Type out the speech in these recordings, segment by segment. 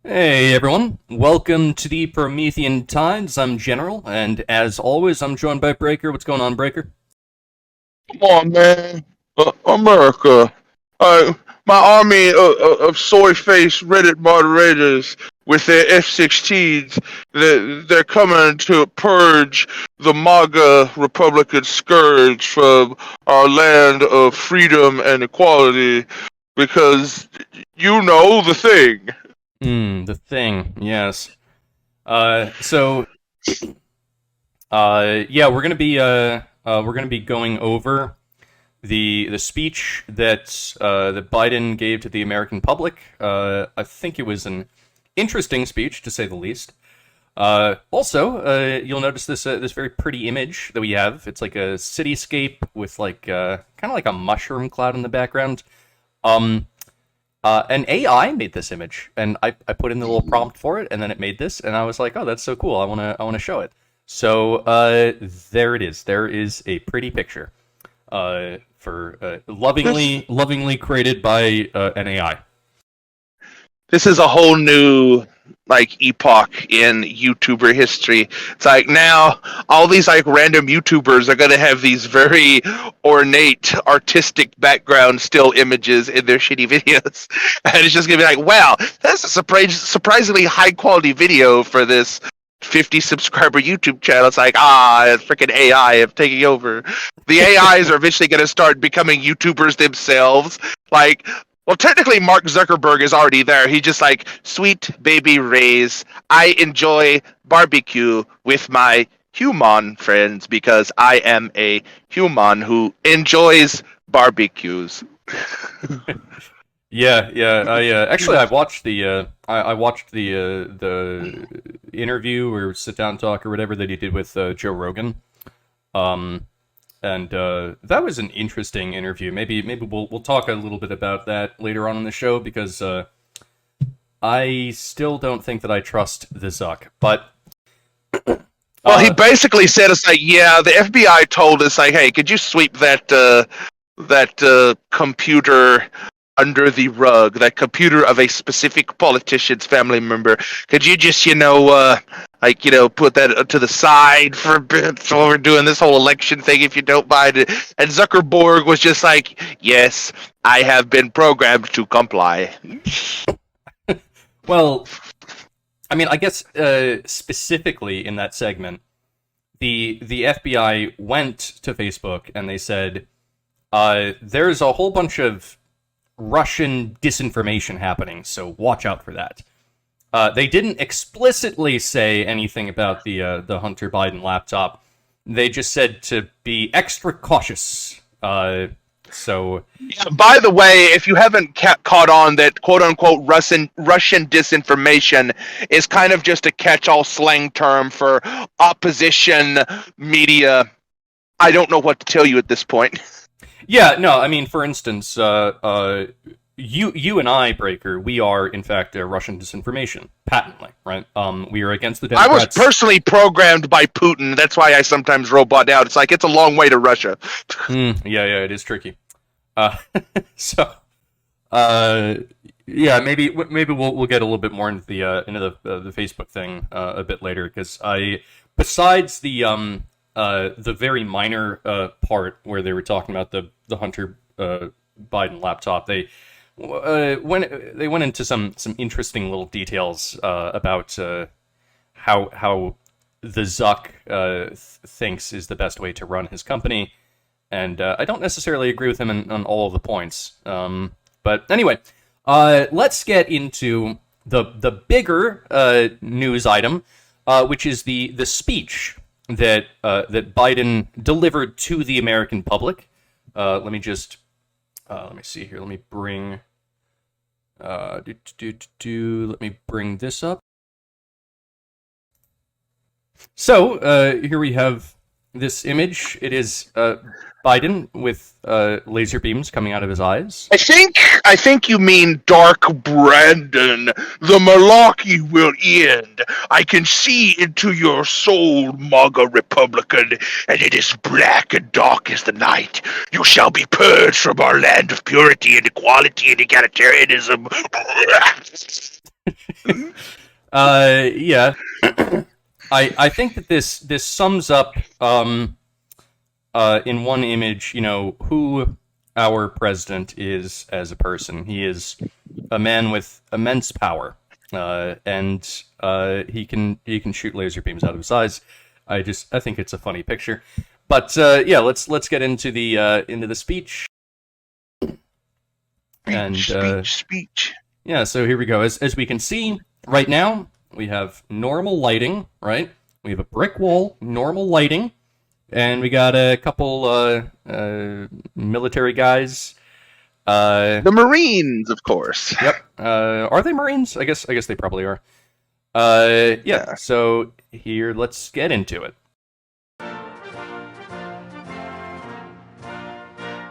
Hey everyone, welcome to the Promethean Tides. I'm General, and as always, I'm joined by Breaker. What's going on, Breaker? Come on, man. America. Uh, my army of soy-faced Reddit moderators with their F-16s, they're coming to purge the MAGA Republican scourge from our land of freedom and equality because you know the thing. The thing, yes. So, yeah, we're gonna be going over the speech that Biden gave to the American public. I think it was an interesting speech, to say the least. Also, you'll notice this very pretty image that we have. It's like a cityscape with kind of like a mushroom cloud in the background. Um, an AI made this image, and I put in the little prompt for it, and then it made this, and I was like, oh, that's so cool. I wanna show it. So there it is. There is a pretty picture, for This lovingly created by an AI. this is a whole new epoch in YouTuber history. It's like now all these random YouTubers are gonna have these very ornate artistic background still images in their shitty videos. And it's just gonna be like, wow, that's a surprisingly high quality video for this 50 subscriber YouTube channel. It's like, it's freaking AI of taking over. The AIs are eventually gonna start becoming YouTubers themselves. Like, well, technically, Mark Zuckerberg is already there. He just like, sweet baby Rays. I enjoy barbecue with my human friends because I am a human who enjoys barbecues. Yeah. I watched I watched the interview or sit down talk or whatever that he did with Joe Rogan. Um, and that was an interesting interview. Maybe we'll talk a little bit about that later on in the show because I still don't think that I trust the Zuck. But Well, he uh, basically said, "It's like, yeah, the FBI told us, like, hey, could you sweep that computer under the rug, that computer of a specific politician's family member? Could you just, put that to the side for a bit while we're doing this whole election thing, if you don't mind?" And Zuckerberg was just like, "Yes, I have been programmed to comply." well, I mean, I guess specifically in that segment, the FBI went to Facebook and they said, "There's a whole bunch of Russian disinformation happening, so watch out for that." They didn't explicitly say anything about the Hunter Biden laptop. They just said to be extra cautious. So Yeah, by the way, if you haven't caught on that quote unquote Russian disinformation is kind of just a catch all slang term for opposition media, I don't know what to tell you at this point. yeah, no, I mean, for instance, you and I, Breaker, we are in fact Russian disinformation patently, right? We are against the I was Democrats. personally programmed by Putin. That's why I sometimes robot out. It's like it's a long way to Russia. Yeah, it is tricky. Uh, so uh, yeah, maybe we'll get a little bit more into the Facebook thing a bit later because I besides the very minor part where they were talking about the Hunter Biden laptop, they went into some interesting little details about how the Zuck thinks is the best way to run his company, and I don't necessarily agree with him on all of the points. But anyway, let's get into the bigger news item, which is the speech that Biden delivered to the American public. Let me see here. Let me bring let me bring this up. So here we have this image. It is Biden with laser beams coming out of his eyes. I think you mean Dark Brandon. The malarkey will end. I can see into your soul, MAGA Republican, and it is black and dark as the night. You shall be purged from our land of purity and equality and egalitarianism. Yeah. I think that this sums up in one image, who our president is as a person. He is a man with immense power, and he can shoot laser beams out of his eyes. I think it's a funny picture. But yeah, let's get into the speech. Speech. Yeah, so here we go. As we can see right now, we have normal lighting, right? We have a brick wall, normal lighting, and we got a couple military guys. The Marines, of course. Yep. Are they Marines? I guess they probably are. Yeah. So here, let's get into it.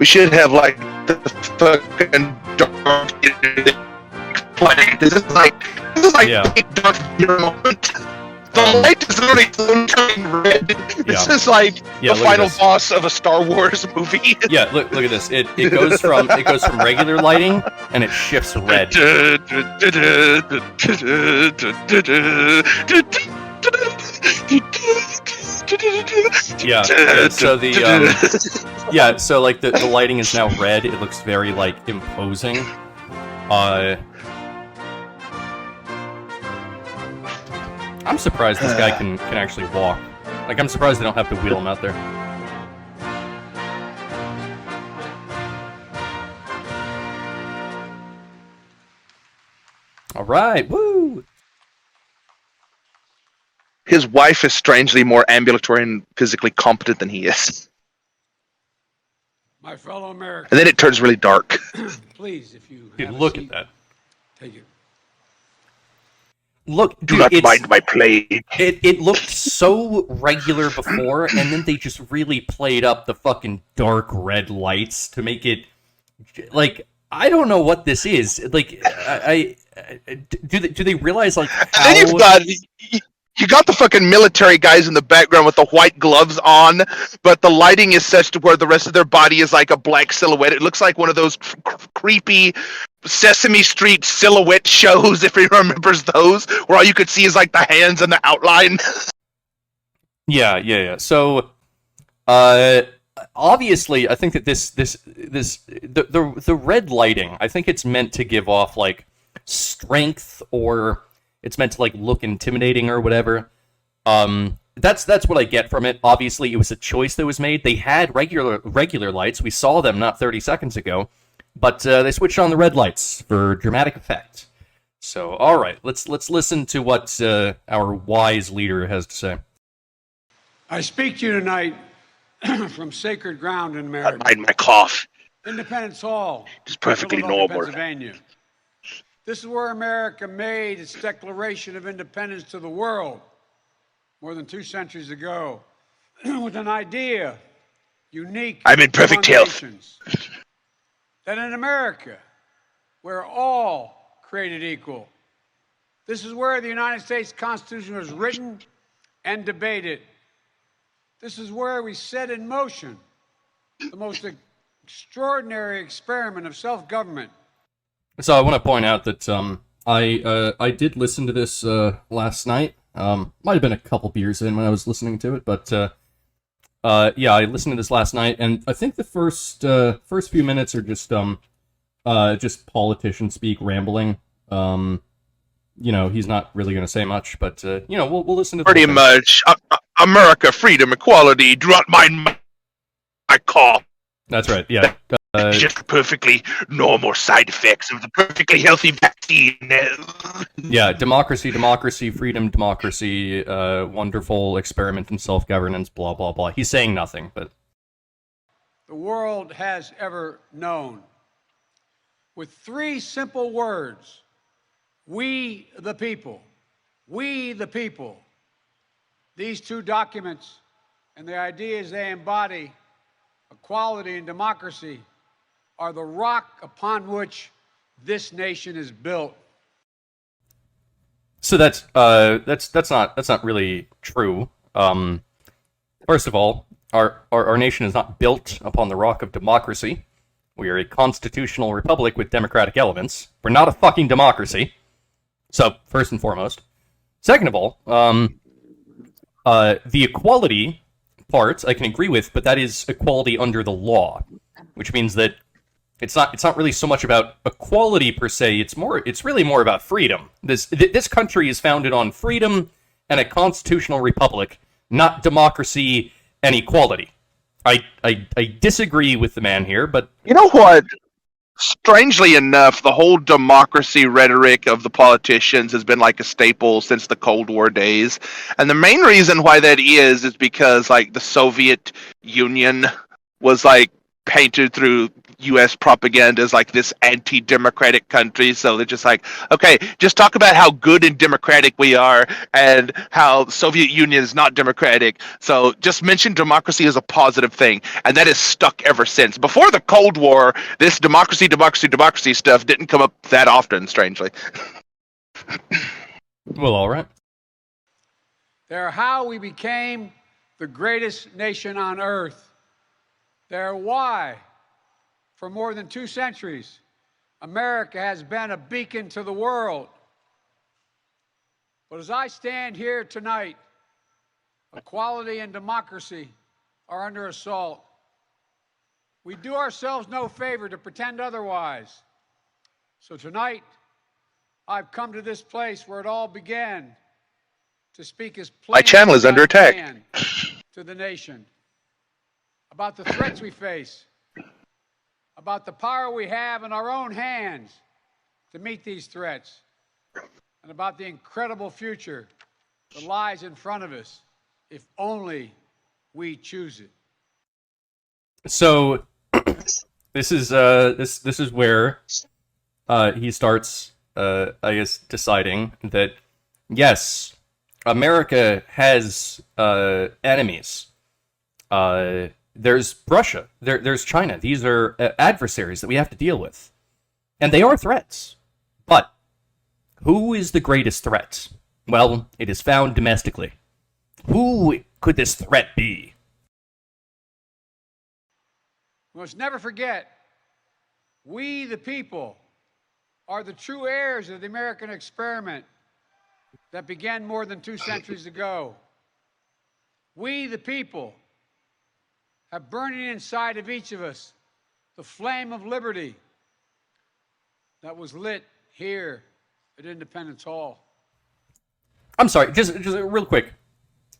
We should have like the fucking dark. This is like dark moment. The light is literally turning red. This is like the final boss of a Star Wars movie. Yeah, look at this. It goes from regular lighting and it shifts red. Yeah. So so like the lighting is now red. It looks very like imposing. I'm surprised this guy can actually walk. Like, I'm surprised they don't have to wheel him out there. All right, woo! His wife is strangely more ambulatory and physically competent than he is. My fellow Americans. And then it turns really dark. Please, if you dude, look at that. Take it. Look, do not mind my play. It looked so regular before, and then they just really played up the fucking dark red lights to make it like I don't know what this is. Like, do they realize like how? And then you got the fucking military guys in the background with the white gloves on, but the lighting is such to where the rest of their body is like a black silhouette. It looks like one of those creepy Sesame Street silhouette shows, if he remembers those, where all you could see is like the hands and the outline. Yeah. So, obviously, I think that the red lighting, I think it's meant to give off like strength, or it's meant to like look intimidating or whatever. That's what I get from it. Obviously, it was a choice that was made. They had regular lights. We saw them not 30 seconds ago. But they switched on the red lights for dramatic effect. So, all right, let's listen to what our wise leader has to say. I speak to you tonight from sacred ground in America. I mind my cough. Independence Hall. It's perfectly normal. Pennsylvania. This is where America made its declaration of independence to the world more than 2 centuries ago, with an idea unique. I'm in perfect health. That in America, we're all created equal. This is where the United States Constitution was written and debated. This is where we set in motion the most extraordinary experiment of self-government. So I want to point out that I did listen to this last night. Might have been a couple beers in when I was listening to it, but yeah, I listened to this last night, and I think the first few minutes are just politician speak rambling. He's not really going to say much, but we'll listen to pretty much America, freedom, equality. Do not mind my cough. That's right. Yeah. Just perfectly normal side effects of the perfectly healthy vaccine. Yeah, democracy, freedom, democracy, wonderful experiment in self-governance, blah, blah, blah. He's saying nothing, but... The world has ever known. With 3 simple words. We the people. We the people. These 2 documents and the ideas they embody, equality and democracy, are the rock upon which this nation is built. So that's not really true. First of all, our nation is not built upon the rock of democracy. We are a constitutional republic with democratic elements. We're not a fucking democracy. So, first and foremost. Second of all, the equality part I can agree with, but that is equality under the law, which means that it's not really so much about equality per se. It's really more about freedom. This country is founded on freedom and a constitutional republic, not democracy and equality. I disagree with the man here, but You know what? Strangely enough, the whole democracy rhetoric of the politicians has been like a staple since the Cold War days. And the main reason why that is because like the Soviet Union was like painted through US propaganda as like this anti-democratic country. So they're just like, okay, just talk about how good and democratic we are and how the Soviet Union is not democratic. So just mention democracy as a positive thing. And that has stuck ever since. Before the Cold War, this democracy stuff didn't come up that often, strangely. well, all right. They're how we became the greatest nation on earth. They're why, for more than 2 centuries, America has been a beacon to the world. But as I stand here tonight, equality and democracy are under assault. We do ourselves no favor to pretend otherwise. So tonight, I've come to this place where it all began to speak as plainly My channel is as under I attack. can to the nation about the threats we face, about the power we have in our own hands to meet these threats, and about the incredible future that lies in front of us if only we choose it. So this is where he starts, I guess, deciding that yes, America has enemies. There's Russia. There's China. These are adversaries that we have to deal with, and they are threats. But who is the greatest threat? Well, it is found domestically. Who could this threat be? We must never forget, we the people are the true heirs of the American experiment that began more than 2 centuries ago. We the people have burning inside of each of us the flame of liberty that was lit here at Independence Hall. I'm sorry, just real quick.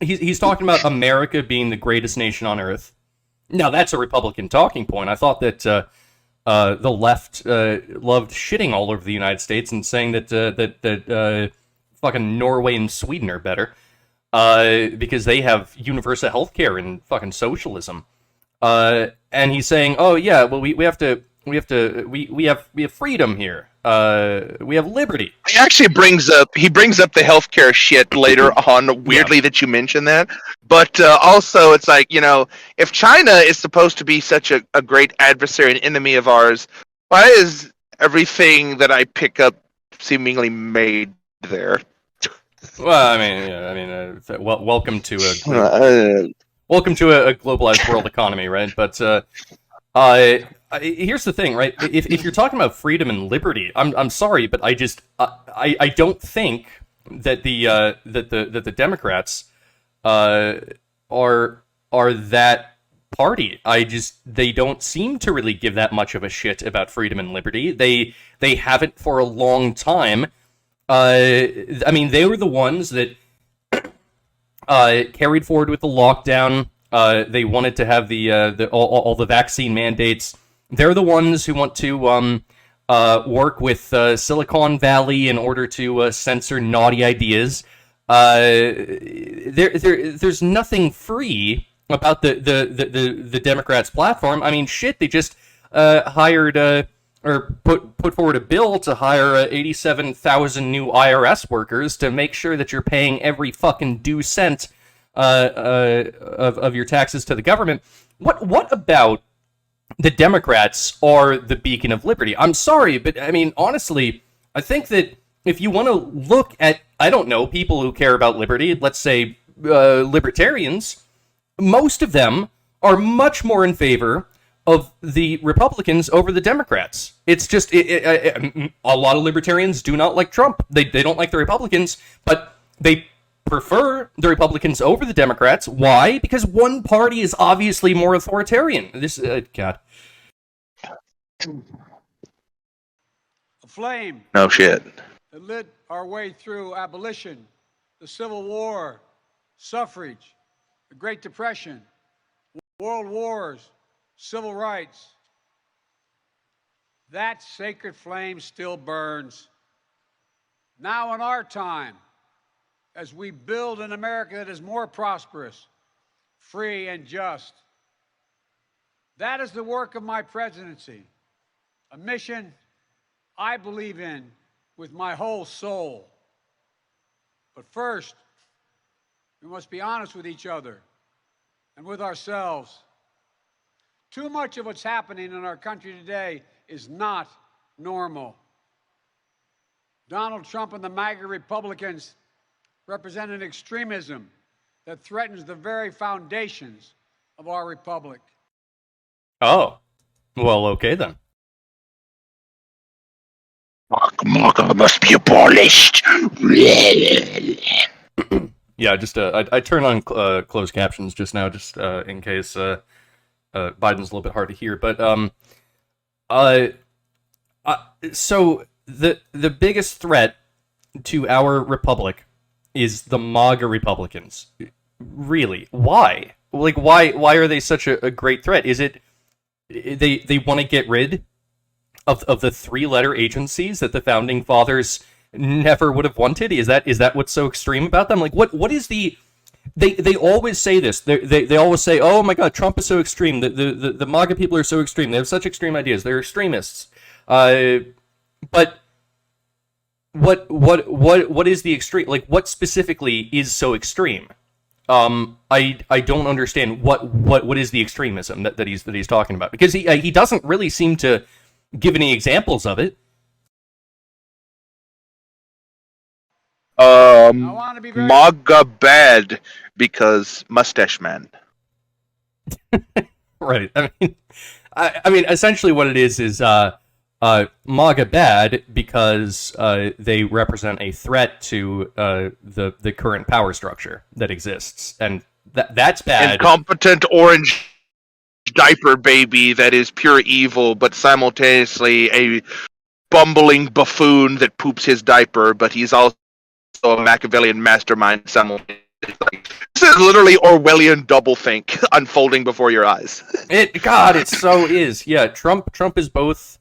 He's talking about America being the greatest nation on earth. Now, that's a Republican talking point. I thought that the left loved shitting all over the United States and saying that fucking Norway and Sweden are better because they have universal health care and fucking socialism. And he's saying, "Oh yeah, well we have freedom here. We have liberty." He actually brings up the healthcare shit later on. Weirdly, that you mentioned that, but also it's like, you know, if China is supposed to be such a great adversary and enemy of ours, why is everything that I pick up seemingly made there? Well, welcome to a globalized world economy, right? But here's the thing, right? If you're talking about freedom and liberty, I'm sorry, but I don't think that the Democrats are that party. They don't seem to really give that much of a shit about freedom and liberty. They haven't for a long time. I mean, they were the ones that carried forward with the lockdown. They wanted to have all the vaccine mandates. They're the ones who want to work with Silicon Valley in order to censor naughty ideas. There's nothing free about the Democrats' platform. I mean, shit, they just hired or put forward a bill to hire 87,000 new IRS workers to make sure that you're paying every fucking due cent of your taxes to the government. What about the Democrats are the beacon of liberty? I'm sorry, but I mean, honestly, I think that if you want to look at, I don't know, people who care about liberty, let's say libertarians, most of them are much more in favor of the Republicans over the Democrats. It's just a lot of libertarians do not like Trump. They don't like the Republicans, but they prefer the Republicans over the Democrats. Why? Because one party is obviously more authoritarian. This, God. A flame No shit. that lit our way through abolition, the Civil War, suffrage, the Great Depression, world wars, civil rights. That sacred flame still burns. Now in our time, as we build an America that is more prosperous, free, and just. That is the work of my presidency, a mission I believe in with my whole soul. But first, we must be honest with each other and with ourselves. Too much of what's happening in our country today is not normal. Donald Trump and the MAGA Republicans represent an extremism that threatens the very foundations of our republic. Oh. Well, okay then. MAGA must be abolished. Yeah, just I turned on closed captions just now, just in case Biden's a little bit hard to hear. But so the biggest threat to our republic is the MAGA Republicans. Really? Why? Like, why are they such a great threat? Is it they want to get rid of the three-letter agencies that the founding fathers never would have wanted? Is that what's so extreme about them? Like, what is the... They always say this. They always say, "Oh my God, Trump is so extreme. The MAGA people are so extreme. They have such extreme ideas. They're extremists." But what is the extreme? Like, what specifically is so extreme? I don't understand what is the extremism that he's talking about, because he doesn't really seem to give any examples of it. MAGA bad because mustache man. Right. I mean, essentially what it is MAGA bad because they represent a threat to the current power structure that exists, and that's bad. Incompetent orange diaper baby that is pure evil, but simultaneously a bumbling buffoon that poops his diaper, but he's also a Machiavellian mastermind simultaneously. This is literally Orwellian doublethink unfolding before your eyes. It so is. Yeah, Trump is both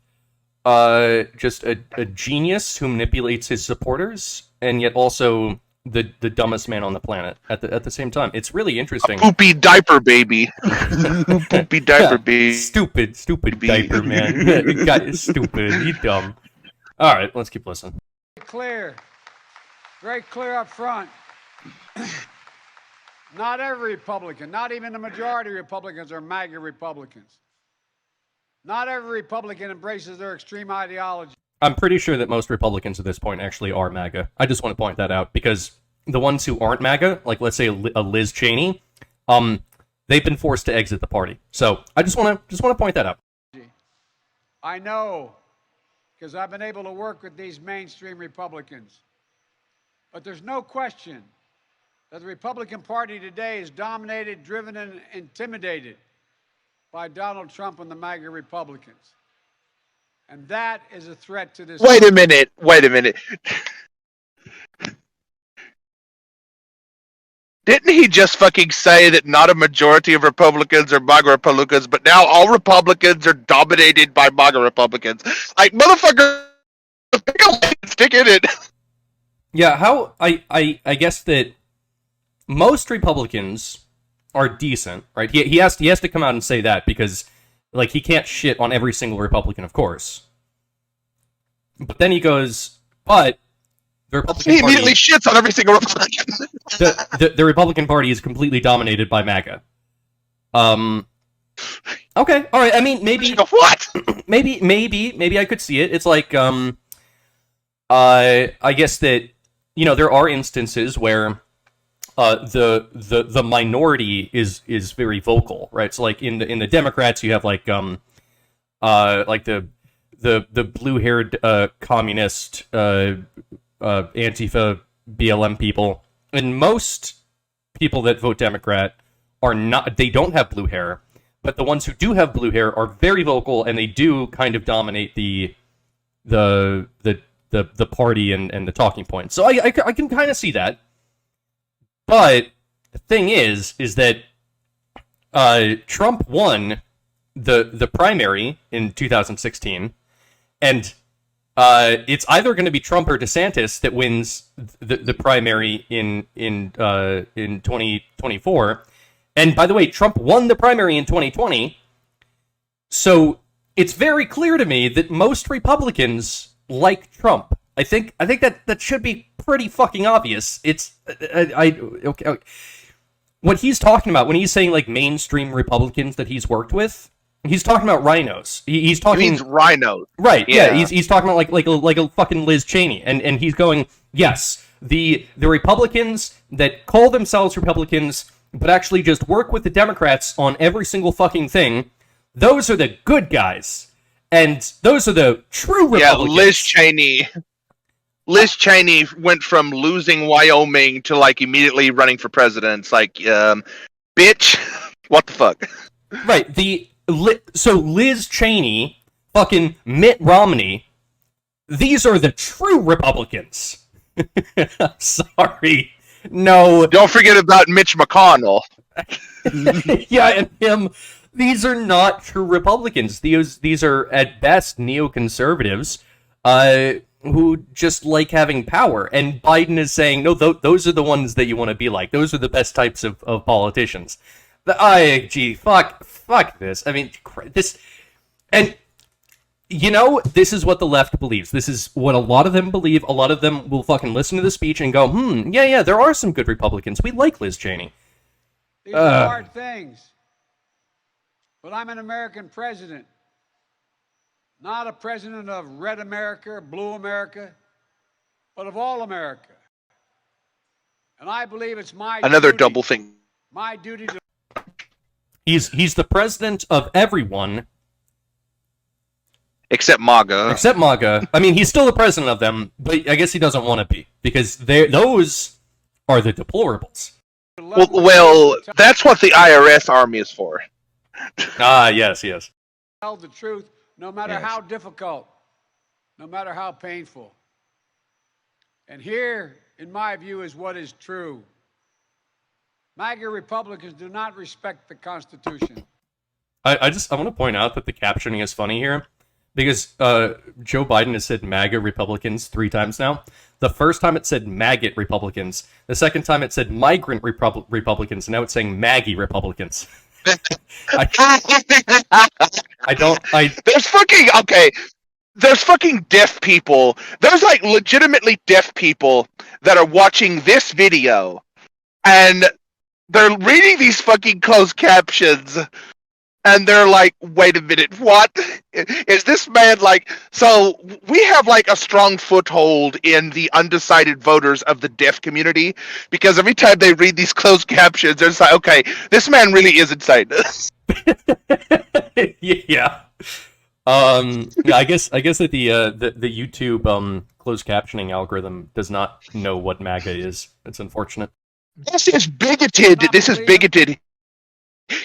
just a genius who manipulates his supporters, and yet also the dumbest man on the planet at the same time. It's really interesting. Poopy diaper baby. Poopy diaper baby. Stupid diaper man. God, stupid. He's dumb. All right, let's keep listening. Very clear up front. Not every Republican, not even the majority of Republicans are MAGA Republicans. Not every Republican embraces their extreme ideology. I'm pretty sure that most Republicans at this point actually are MAGA. I just want to point that out, because the ones who aren't MAGA, like let's say a Liz Cheney, they've been forced to exit the party. So I just want to point that out. I know, because I've been able to work with these mainstream Republicans. But there's no question that the Republican Party today is dominated, driven, and intimidated by Donald Trump and the MAGA Republicans. And that is a threat to this... Wait a minute. Didn't he just fucking say that not a majority of Republicans are MAGA Republicans, but now all Republicans are dominated by MAGA Republicans? Like, motherfucker, pick a lane and stick in it. Yeah, how... I guess that most Republicans are decent, right? He has to come out and say that, because like he can't shit on every single Republican, of course. But then he goes, but the Republican Party... He Party, immediately shits on every single Republican. the Republican Party is completely dominated by MAGA. Okay, all right. I mean, maybe what? maybe I could see it. It's like I guess that, you know, there are instances where the minority is very vocal, right? So like in the Democrats, you have like the blue-haired communist Antifa BLM people, and most people that vote Democrat are not. They don't have blue hair, but the ones who do have blue hair are very vocal, and they do kind of dominate the party and the talking points. So I can kind of see that. But the thing is that Trump won the primary in 2016, and it's either going to be Trump or DeSantis that wins the primary in 2024. And by the way, Trump won the primary in 2020, so it's very clear to me that most Republicans like Trump. I think that should be pretty fucking obvious. It's okay. What he's talking about when he's saying like mainstream Republicans that he's worked with, he's talking about rhinos. He's talking. He means rhinos, right? Yeah, he's talking about like a fucking Liz Cheney, and he's going, yes, the Republicans that call themselves Republicans but actually just work with the Democrats on every single fucking thing. Those are the good guys, and those are the true Republicans. Yeah, Liz Cheney went from losing Wyoming to like immediately running for president. It's like, bitch, what the fuck? Right. So Liz Cheney, fucking Mitt Romney, these are the true Republicans. Sorry. No. Don't forget about Mitch McConnell. Yeah, and him. These are not true Republicans. These are, at best, neoconservatives who just like having power. And Biden is saying, no, those are the ones that you want to be like. Those are the best types of politicians. Fuck this. I mean, this... And... You know, this is what the left believes. This is what a lot of them believe. A lot of them will fucking listen to the speech and go, yeah, there are some good Republicans. We like Liz Cheney. These are hard things. But I'm an American president. Not a president of red America, blue America, but of all America. And I believe it's my double thing. My duty to... He's the president of everyone. Except MAGA. I mean, he's still the president of them, but I guess he doesn't want to be, because those are the deplorables. Well, that's what the IRS army is for. Yes. Tell the truth, no matter how difficult, no matter how painful. And here, in my view, is what is true. MAGA Republicans do not respect the Constitution. I want to point out that the captioning is funny here. Because Joe Biden has said MAGA Republicans 3 times now. The first time it said MAGAt Republicans. The second time it said migrant Republicans. And now it's saying Maggie Republicans. There's fucking deaf people. There's like legitimately deaf people that are watching this video. And they're reading these fucking closed captions. And they're like, wait a minute, what? Is this man like... So, we have like a strong foothold in the undecided voters of the deaf community, because every time they read these closed captions, they're just like, okay, this man really is insane. Yeah. I guess that the YouTube closed captioning algorithm does not know what MAGA is. It's unfortunate. This is bigoted.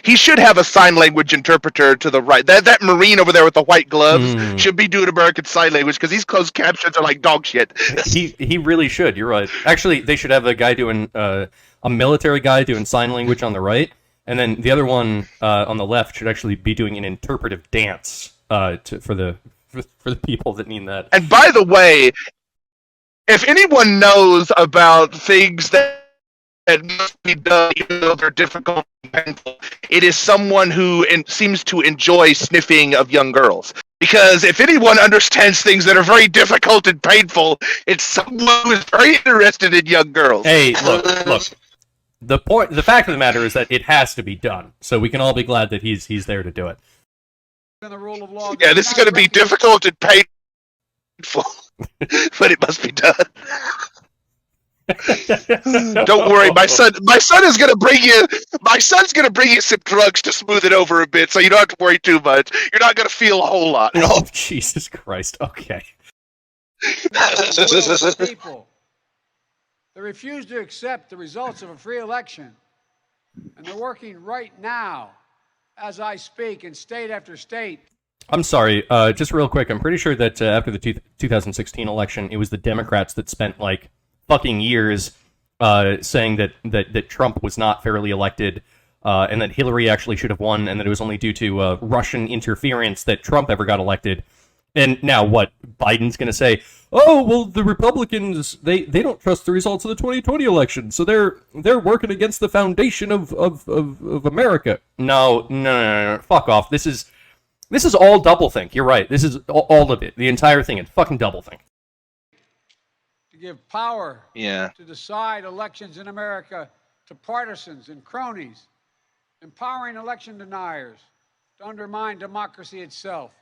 He should have a sign language interpreter to the right. That Marine over there with the white gloves should be doing American Sign Language, because these closed captions are like dog shit. He really should. You're right. Actually, they should have a guy doing a military guy doing sign language on the right, and then the other one on the left should actually be doing an interpretive dance for the people that need that. And by the way, if anyone knows about things that must be done even though they're difficult and painful, it is someone who seems to enjoy sniffing of young girls. Because if anyone understands things that are very difficult and painful, it's someone who is very interested in young girls. Hey, look. The fact of the matter is that it has to be done, so we can all be glad that he's there to do it. The rule of law, yeah, this is going to be difficult and painful, but it must be done. Don't worry, my son is gonna bring you. My son's gonna bring you some drugs to smooth it over a bit, so you don't have to worry too much. You're not gonna feel a whole lot. Oh, Jesus Christ! Okay. the They refuse to accept the results of a free election. And they're working right now, as I speak, in state after state. I'm sorry, just real quick, I'm pretty sure that after the 2016 election, it was the Democrats that spent, like, fucking years saying that Trump was not fairly elected, and that Hillary actually should have won, and that it was only due to Russian interference that Trump ever got elected. And now what? Biden's going to say, oh, well, the Republicans, they don't trust the results of the 2020 election, so they're working against the foundation of America. No, fuck off. This is all doublethink. You're right. This is all of it. The entire thing. It's fucking doublethink. To give power Yeah. to decide elections in America to partisans and cronies, empowering election deniers to undermine democracy itself.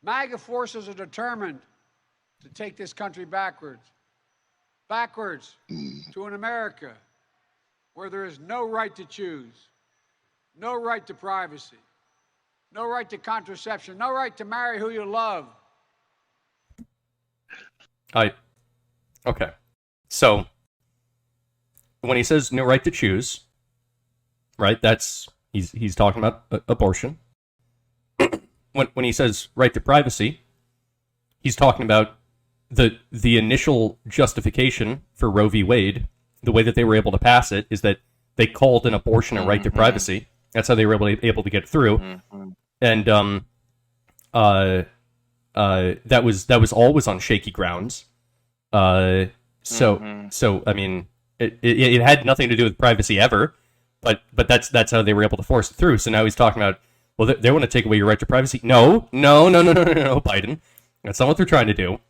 MAGA forces are determined to take this country backwards to an America where there is no right to choose, no right to privacy, no right to contraception, no right to marry who you love. Okay. So, when he says no right to choose, right, he's talking about abortion. When he says right to privacy, he's talking about the initial justification for Roe v. Wade. The way that they were able to pass it is that they called an abortion a right to privacy. That's how they were able to get it through. And that was always on shaky grounds. So I mean, it had nothing to do with privacy ever, but that's how they were able to force it through. So now he's talking about, well, they want to take away your right to privacy. No, Biden. That's not what they're trying to do.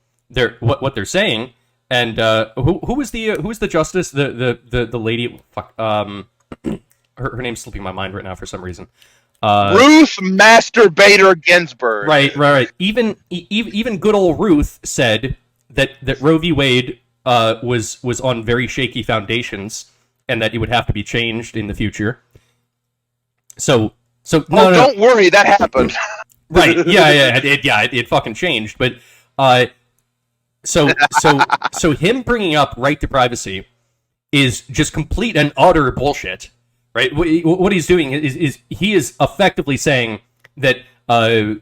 What they're saying, and who was the justice? The lady. Fuck. Her name's slipping my mind right now for some reason. Ruth Masturbator Ginsburg. Right. Even good old Ruth said that Roe v. Wade was on very shaky foundations, and that it would have to be changed in the future. So no, don't worry, that happened. Right? Yeah. It fucking changed, but so him bringing up right to privacy is just complete and utter bullshit. Right? What he's doing is he is effectively saying that the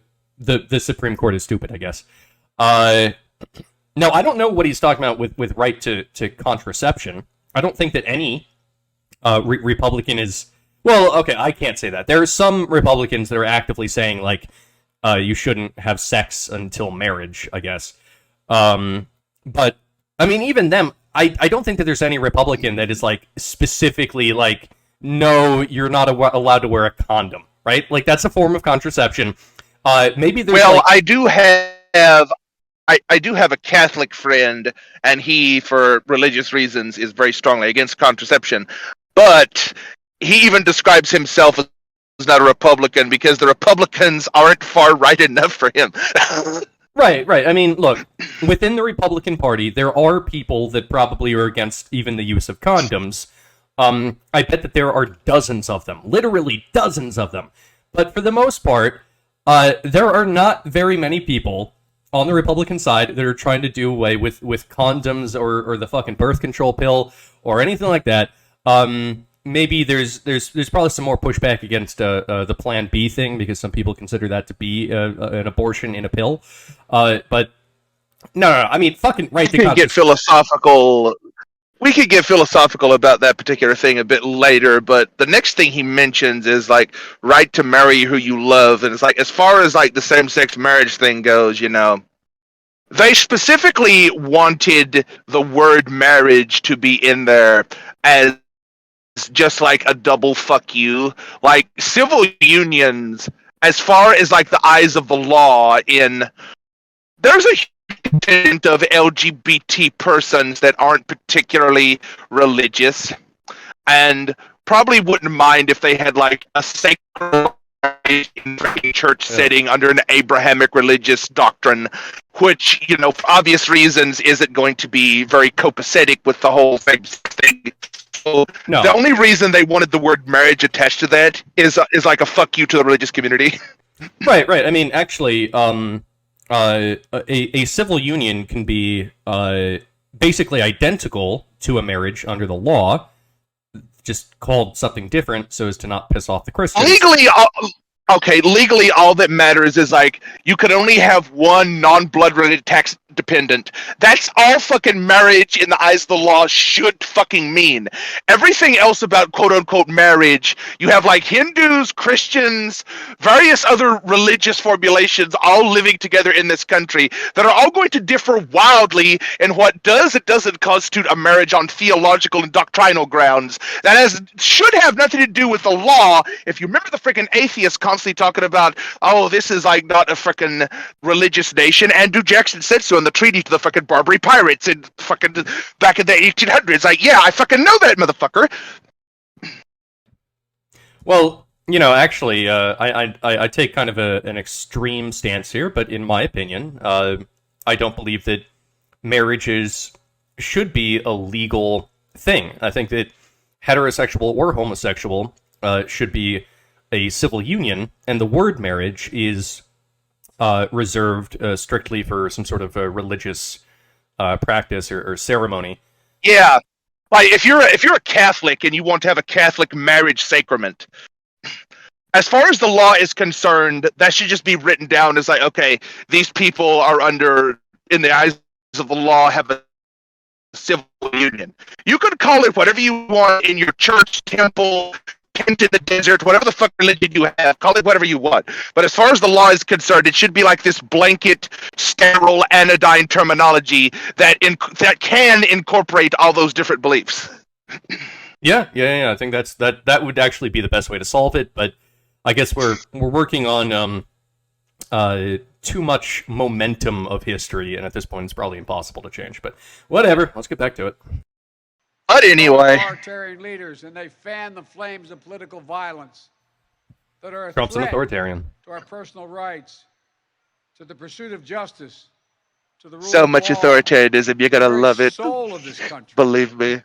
Supreme Court is stupid, I guess. No, I don't know what he's talking about with right to contraception. I don't think that any Republican is... Well, okay, I can't say that. There are some Republicans that are actively saying, like, you shouldn't have sex until marriage, I guess. But, I mean, even them, I don't think that there's any Republican that is, like, specifically, like, no, you're not allowed to wear a condom, right? Like, that's a form of contraception. Maybe there's... Well, I do have a Catholic friend, and he, for religious reasons, is very strongly against contraception. But he even describes himself as not a Republican because the Republicans aren't far right enough for him. Right. I mean, look, within the Republican Party, there are people that probably are against even the use of condoms. I bet that there are dozens of them, literally dozens of them. But for the most part, there are not very many people on the Republican side that are trying to do away with condoms or the fucking birth control pill or anything like that. Maybe there's probably some more pushback against the Plan B thing because some people consider that to be an abortion in a pill. But no. I mean, fucking right. We could get philosophical about that particular thing a bit later. But the next thing he mentions is like right to marry who you love, and it's like as far as like the same-sex marriage thing goes, you know, they specifically wanted the word marriage to be in there as just like a double fuck you. Like civil unions, as far as like the eyes of the law, there's a contingent of LGBT persons that aren't particularly religious and probably wouldn't mind if they had like a sacred church setting under an Abrahamic religious doctrine, which, you know, for obvious reasons isn't going to be very copacetic with the whole thing. So no. The only reason they wanted the word marriage attached to that is like a fuck you to the religious community. Right. I mean, actually, a civil union can be basically identical to a marriage under the law, just called something different so as to not piss off the Christians. Legally, all that matters is, like, you can only have one non-blood related tax dependent. That's all fucking marriage in the eyes of the law should fucking mean. Everything else about quote-unquote marriage, you have, like, Hindus, Christians, various other religious formulations all living together in this country that are all going to differ wildly in what does and doesn't constitute a marriage on theological and doctrinal grounds. That should have nothing to do with the law. If you remember the freaking atheists constantly talking about, oh, this is like not a freaking religious nation. Andrew Jackson said so in the treaty to the fucking Barbary pirates in fucking back in the 1800s. Like, yeah, I fucking know that, motherfucker. Well, you know, actually, I take kind of an extreme stance here, but in my opinion, I don't believe that marriages should be a legal thing. I think that heterosexual or homosexual should be a civil union, and the word marriage is reserved strictly for some sort of religious practice or ceremony. Yeah, like if you're a Catholic and you want to have a Catholic marriage sacrament, as far as the law is concerned, that should just be written down as like, okay, these people are under, in the eyes of the law, have a civil union. You could call it whatever you want in your church, temple, tent in the desert, whatever the fuck religion you have, call it whatever you want. But as far as the law is concerned, it should be like this blanket, sterile, anodyne terminology that can incorporate all those different beliefs. Yeah. I think that would actually be the best way to solve it. But I guess we're working on too much momentum of history, and at this point, it's probably impossible to change. But whatever, let's get back to it. But anyway, authoritarian leaders, and they fan the flames of political violence that are a Trump's an threat authoritarian to our personal rights, to the pursuit of justice, to the rule so of much law, authoritarianism, you're gonna the very love it. soul of this country. Believe me.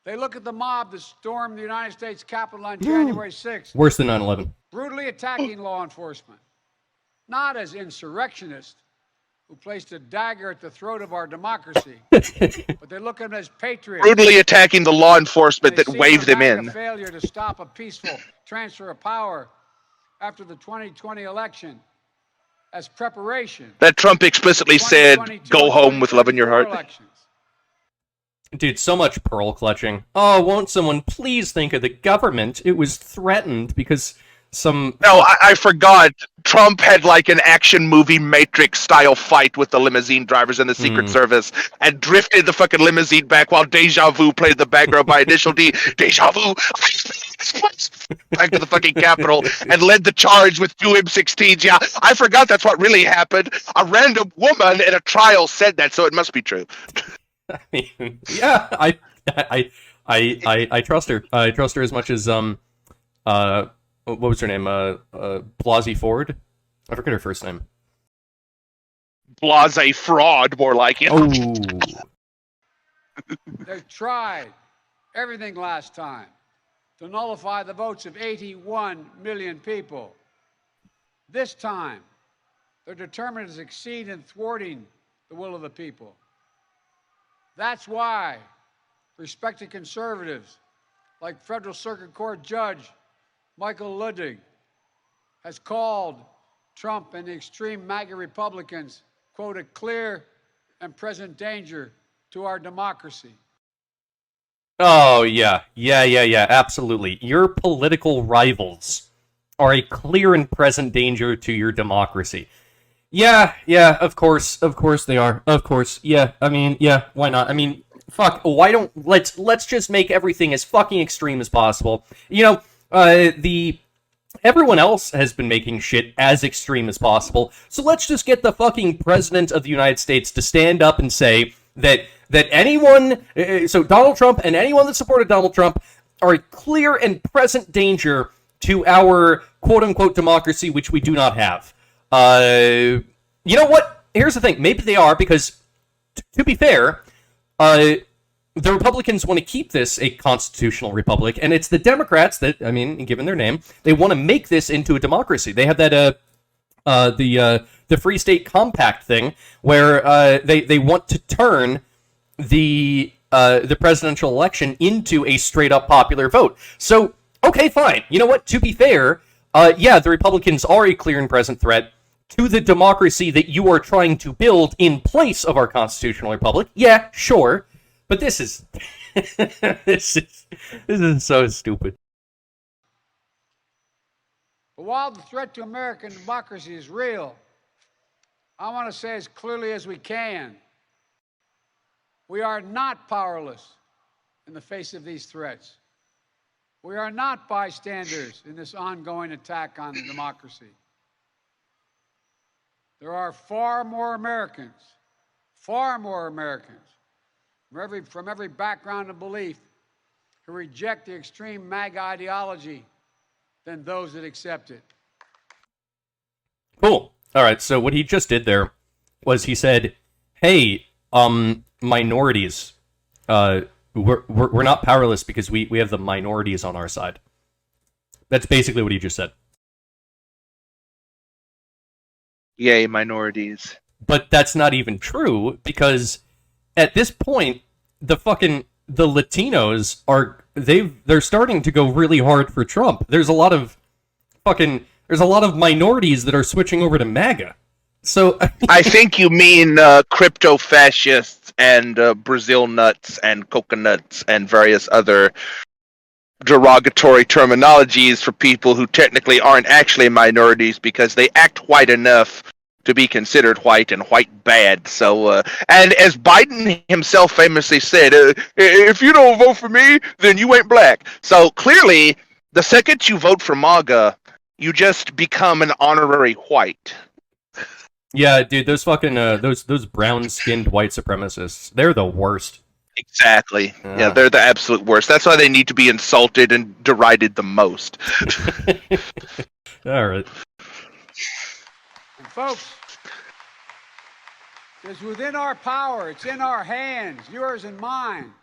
They look at the mob that stormed the United States Capitol on January 6th, Worse than 9/11. brutally attacking law enforcement, not as insurrectionists who placed a dagger at the throat of our democracy, but they look at them as patriots. Brutally attacking the law enforcement They that see waved the them MAGA in. failure to stop a peaceful transfer of power after the 2020 election as preparation. That Trump explicitly said, go home with love in your heart. Elections. Dude, so much pearl clutching. Oh, won't someone please think of the government? It was threatened because some... No, I forgot. Trump had like an action movie Matrix style fight with the limousine drivers and the Secret Service and drifted the fucking limousine back while Deja Vu played the background by Initial D. Deja Vu! Back to the fucking Capitol and led the charge with two M16s. Yeah, I forgot that's what really happened. A random woman in a trial said that, so it must be true. I mean, yeah, I trust her. I trust her as much as what was her name? Blasey Ford. I forget her first name. Blase fraud, more like it. Oh, They tried everything last time to nullify the votes of 81 million people. This time, they're determined to succeed in thwarting the will of the people. That's why respected conservatives like Federal Circuit Court Judge Michael Ludwig has called Trump and the extreme MAGA Republicans, quote, a clear and present danger to our democracy. oh yeah, absolutely. Your political rivals are a clear and present danger to your democracy. Yeah, of course they are. Of course, yeah. I mean, yeah. Why not? I mean, fuck. Why don't let's just make everything as fucking extreme as possible. You know, everyone else has been making shit as extreme as possible. So let's just get the fucking president of the United States to stand up and say that anyone, so Donald Trump and anyone that supported Donald Trump are a clear and present danger to our quote-unquote democracy, which we do not have. You know what? Here's the thing. Maybe they are, because, to be fair, the Republicans want to keep this a constitutional republic, and it's the Democrats that, I mean, given their name, they want to make this into a democracy. They have that, the the Free State Compact thing, where they want to turn the presidential election into a straight up popular vote. So, okay, fine. You know what? To be fair, yeah, the Republicans are a clear and present threat to the democracy that you are trying to build in place of our constitutional republic. Yeah, sure. But this is this is so stupid. But while the threat to American democracy is real, I want to say as clearly as we can, we are not powerless in the face of these threats. We are not bystanders in this ongoing attack on democracy. There are far more Americans from every background and belief who reject the extreme MAGA ideology than those that accept it. Cool. All right, so what he just did there was he said, hey, minorities, we're not powerless because we have the minorities on our side. That's basically what he just said. Yay, minorities. But that's not even true, because at this point, the Latinos they're starting to go really hard for Trump. There's a lot of minorities that are switching over to MAGA. So I think you mean crypto fascists and Brazil nuts and coconuts and various other derogatory terminologies for people who technically aren't actually minorities because they act white enough to be considered white and white bad. So, and as Biden himself famously said, if you don't vote for me, then you ain't black. So clearly, the second you vote for MAGA, you just become an honorary white. Yeah, dude, those fucking those brown-skinned white supremacists, they're the worst. Exactly. Yeah, they're the absolute worst. That's why they need to be insulted and derided the most. All right. And folks, it's within our power, it's in our hands, yours and mine,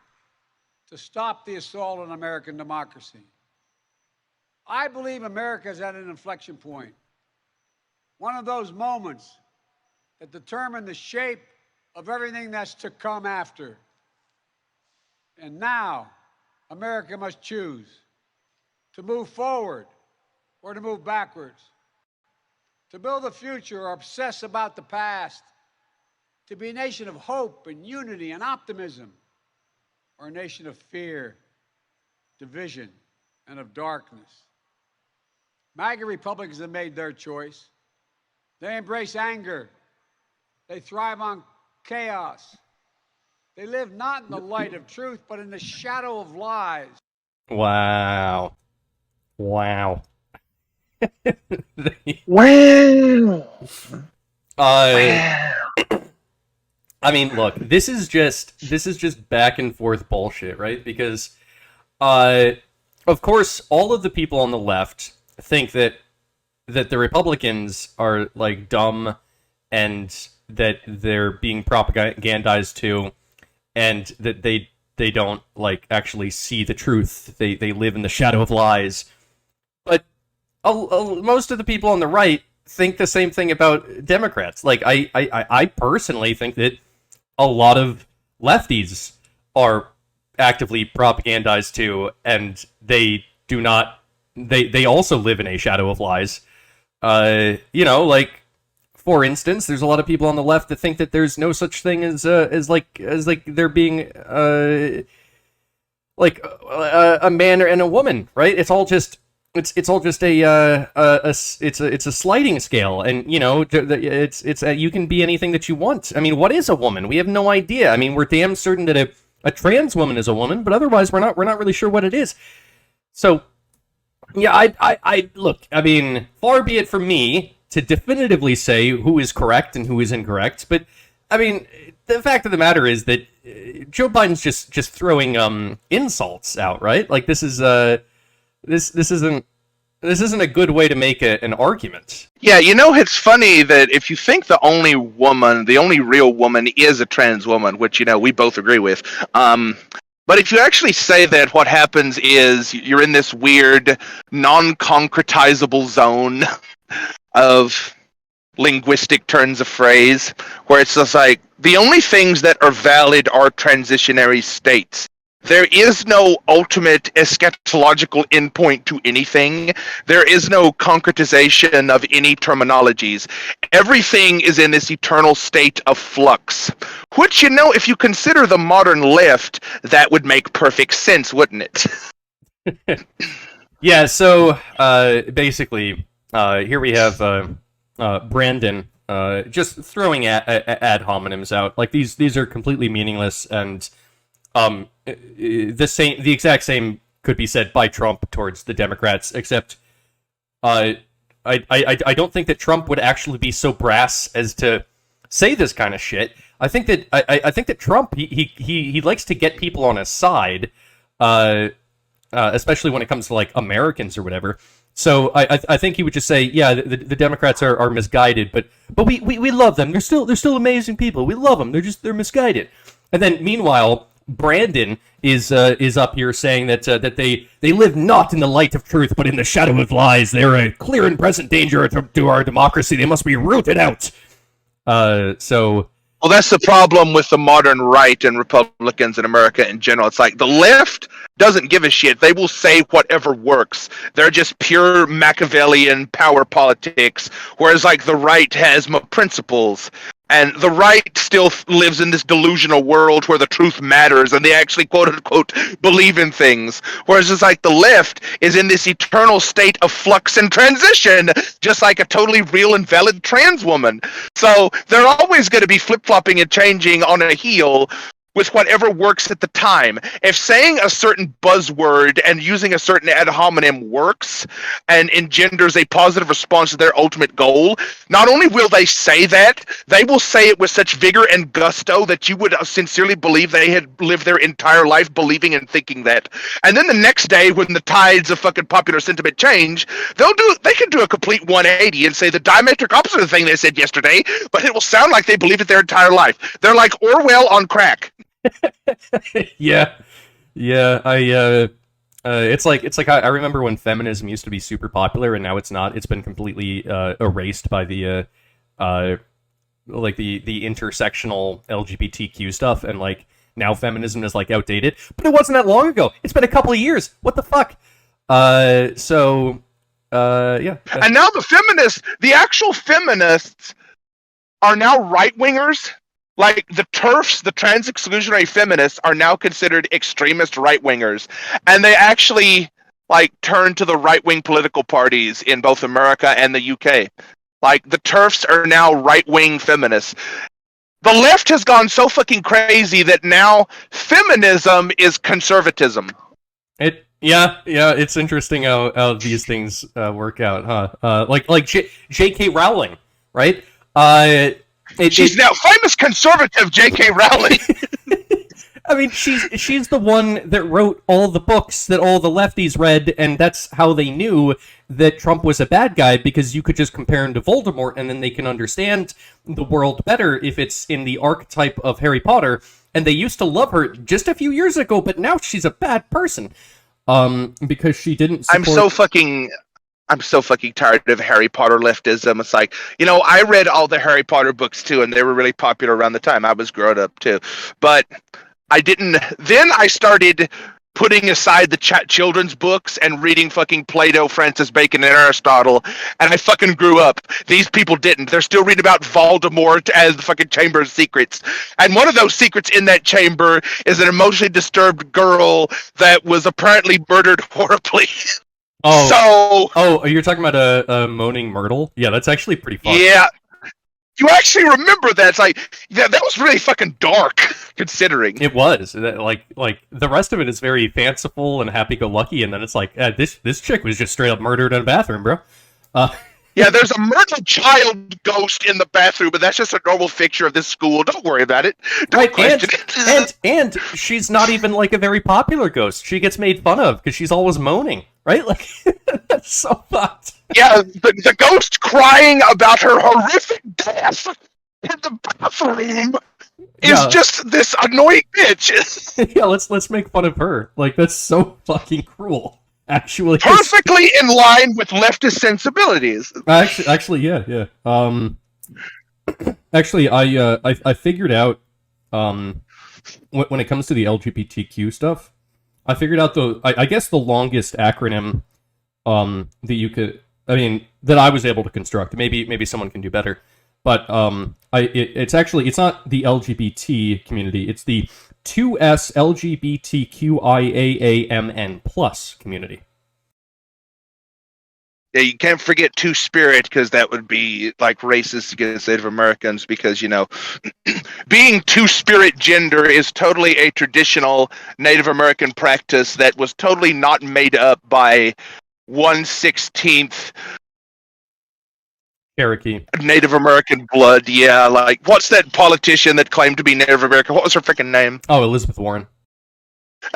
to stop the assault on American democracy. I believe America is at an inflection point. One of those moments that determine the shape of everything that's to come after. And now, America must choose to move forward or to move backwards, to build a future or obsess about the past, to be a nation of hope and unity and optimism, or a nation of fear, division, and of darkness. MAGA Republicans have made their choice. They embrace anger. They thrive on chaos. They live not in the light of truth, but in the shadow of lies. Wow. Wow. Wow. I mean, look, this is just back and forth bullshit, right? Because, of course, all of the people on the left think that the Republicans are like dumb and that they're being propagandized to, and that they don't like actually see the truth. They live in the shadow of lies. But most of the people on the right think the same thing about Democrats. Like I personally think that a lot of lefties are actively propagandized to, and they do not. They also live in a shadow of lies. You know, like, for instance, there's a lot of people on the left that think that there's no such thing as there being a man and a woman, right? It's all just a sliding scale, and you know, it's you can be anything that you want. I mean, what is a woman? We have no idea. I mean, we're damn certain that a trans woman is a woman, but otherwise we're not really sure what it is. So, yeah, I look. I mean, far be it from me to definitively say who is correct and who is incorrect, but I mean, the fact of the matter is that Joe Biden's just throwing insults out, right? Like, this is this isn't a good way to make an argument. Yeah, you know, it's funny that if you think the only real woman is a trans woman, which, you know, we both agree with, but if you actually say that what happens is you're in this weird, non-concretizable zone of linguistic turns of phrase, where it's just like, the only things that are valid are transitionary states. There is no ultimate eschatological endpoint to anything. There is no concretization of any terminologies. Everything is in this eternal state of flux. Which, you know, if you consider the modern left, that would make perfect sense, wouldn't it? Yeah, so basically, here we have Brandon just throwing ad hominems out. Like, these are completely meaningless, and the exact same could be said by Trump towards the Democrats, except I don't think that Trump would actually be so brass as to say this kind of shit. I think that I think that Trump he likes to get people on his side, especially when it comes to like Americans or whatever. So I think he would just say, yeah, the Democrats are misguided, but we love them. They're still amazing people. We love them. They're misguided. And then meanwhile, Brandon is up here saying that they live not in the light of truth, but in the shadow of lies. They're a clear and present danger to our democracy. They must be rooted out. Well, that's the problem with the modern right and Republicans in America in general. It's like the left doesn't give a shit. They will say whatever works. They're just pure Machiavellian power politics, whereas like the right has principles. And the right still lives in this delusional world where the truth matters and they actually, quote unquote, believe in things. Whereas it's like the left is in this eternal state of flux and transition, just like a totally real and valid trans woman. So they're always going to be flip-flopping and changing on a heel with whatever works at the time. If saying a certain buzzword and using a certain ad hominem works and engenders a positive response to their ultimate goal, not only will they say that, they will say it with such vigor and gusto that you would sincerely believe they had lived their entire life believing and thinking that. And then the next day, when the tides of fucking popular sentiment change, they can do a complete 180 and say the diametric opposite of the thing they said yesterday, but it will sound like they believed it their entire life. They're like Orwell on crack. yeah. It's like I remember when feminism used to be super popular, and now it's not. It's been completely erased by the like the intersectional LGBTQ stuff, and like now feminism is like outdated. But it wasn't that long ago. It's been a couple of years. What the fuck? Yeah. And now the actual feminists, are now right wingers. Like the TERFs, the trans exclusionary feminists, are now considered extremist right wingers, and they actually like turn to the right wing political parties in both America and the UK. Like the TERFs are now right wing feminists. The left has gone so fucking crazy that now feminism is conservatism. It's interesting how these things work out, huh? Like J.K. Rowling, right? She's now famous conservative J.K. Rowling. I mean, she's the one that wrote all the books that all the lefties read, and that's how they knew that Trump was a bad guy, because you could just compare him to Voldemort, and then they can understand the world better if it's in the archetype of Harry Potter. And they used to love her just a few years ago, but now she's a bad person, because she didn't support... I'm so fucking tired of Harry Potter leftism. It's like, you know, I read all the Harry Potter books too, and they were really popular around the time I was growing up too. But I didn't. Then I started putting aside the children's books and reading fucking Plato, Francis Bacon, and Aristotle, and I fucking grew up. These people didn't. They're still reading about Voldemort as the fucking Chamber of Secrets. And one of those secrets in that chamber is an emotionally disturbed girl that was apparently murdered horribly. You're talking about a moaning Myrtle? Yeah, that's actually pretty fun. Yeah, you actually remember that? It's like, yeah, that was really fucking dark, considering. It was like the rest of it is very fanciful and happy-go-lucky, and then it's like this chick was just straight up murdered in a bathroom, bro. Yeah, there's a murdered child ghost in the bathroom, but that's just a normal fixture of this school. Don't worry about it. Don't question it. And she's not even like a very popular ghost. She gets made fun of because she's always moaning, right? Like, that's so fucked. Yeah, the ghost crying about her horrific death in the bathroom is just this annoying bitch. Yeah, let's make fun of her. Like, that's so fucking cruel. Actually, perfectly in line with leftist sensibilities. Actually, yeah. Actually, I figured out when it comes to the LGBTQ stuff, I figured out I guess the longest acronym that you could, I mean, that I was able to construct. Maybe someone can do better, but it's not the LGBT community. It's the 2S LGBTQIAAMN plus community. Yeah, you can't forget Two Spirit, because that would be like racist against Native Americans, because, you know, being Two Spirit gender is totally a traditional Native American practice that was totally not made up by 1/16th Cherokee. Native American blood. Yeah, like, what's that politician that claimed to be Native American? What was her freaking name? Oh, Elizabeth Warren.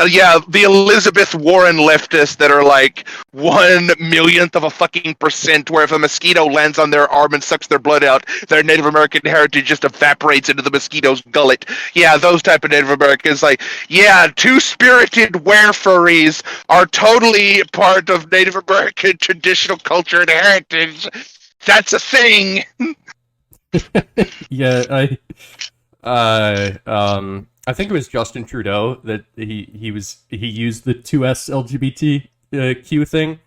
Yeah, the Elizabeth Warren leftists that are like 1/1,000,000th of a fucking percent, where if a mosquito lands on their arm and sucks their blood out, their Native American heritage just evaporates into the mosquito's gullet. Yeah, those type of Native Americans, like, yeah, two-spirited werefurries are totally part of Native American traditional culture and heritage. That's a thing. Yeah, I think it was Justin Trudeau that he used the 2S LGBTQ thing.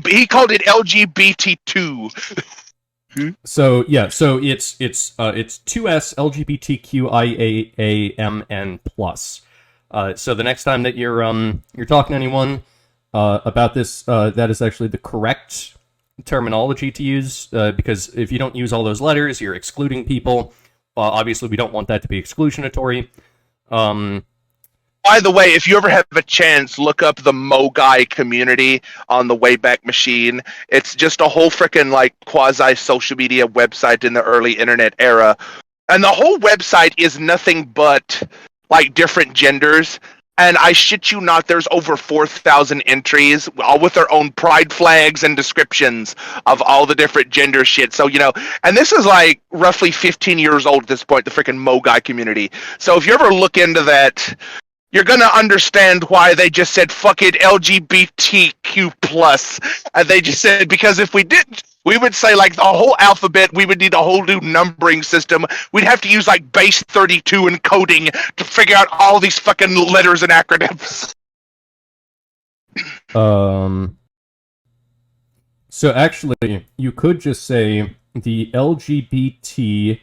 He called it LGBT2. So yeah, so it's 2S LGBTQIAAMN plus. So the next time that you're talking to anyone about this, that is actually the correct terminology to use, because if you don't use all those letters, you're excluding people. Obviously, we don't want that to be exclusionatory. By the way, if you ever have a chance, look up the MOGAI community on the Wayback Machine. It's just a whole freaking like quasi social media website in the early internet era. And the whole website is nothing but like different genders. And I shit you not, there's over 4,000 entries, all with their own pride flags and descriptions of all the different gender shit. So, you know, and this is like roughly 15 years old at this point, the freaking MOGAI community. So if you ever look into that, you're going to understand why they just said, fuck it, LGBTQ+. And they just said, because if we didn't, we would say, like, the whole alphabet, we would need a whole new numbering system. We'd have to use, like, base 32 encoding to figure out all these fucking letters and acronyms. So actually, you could just say the LGBTQ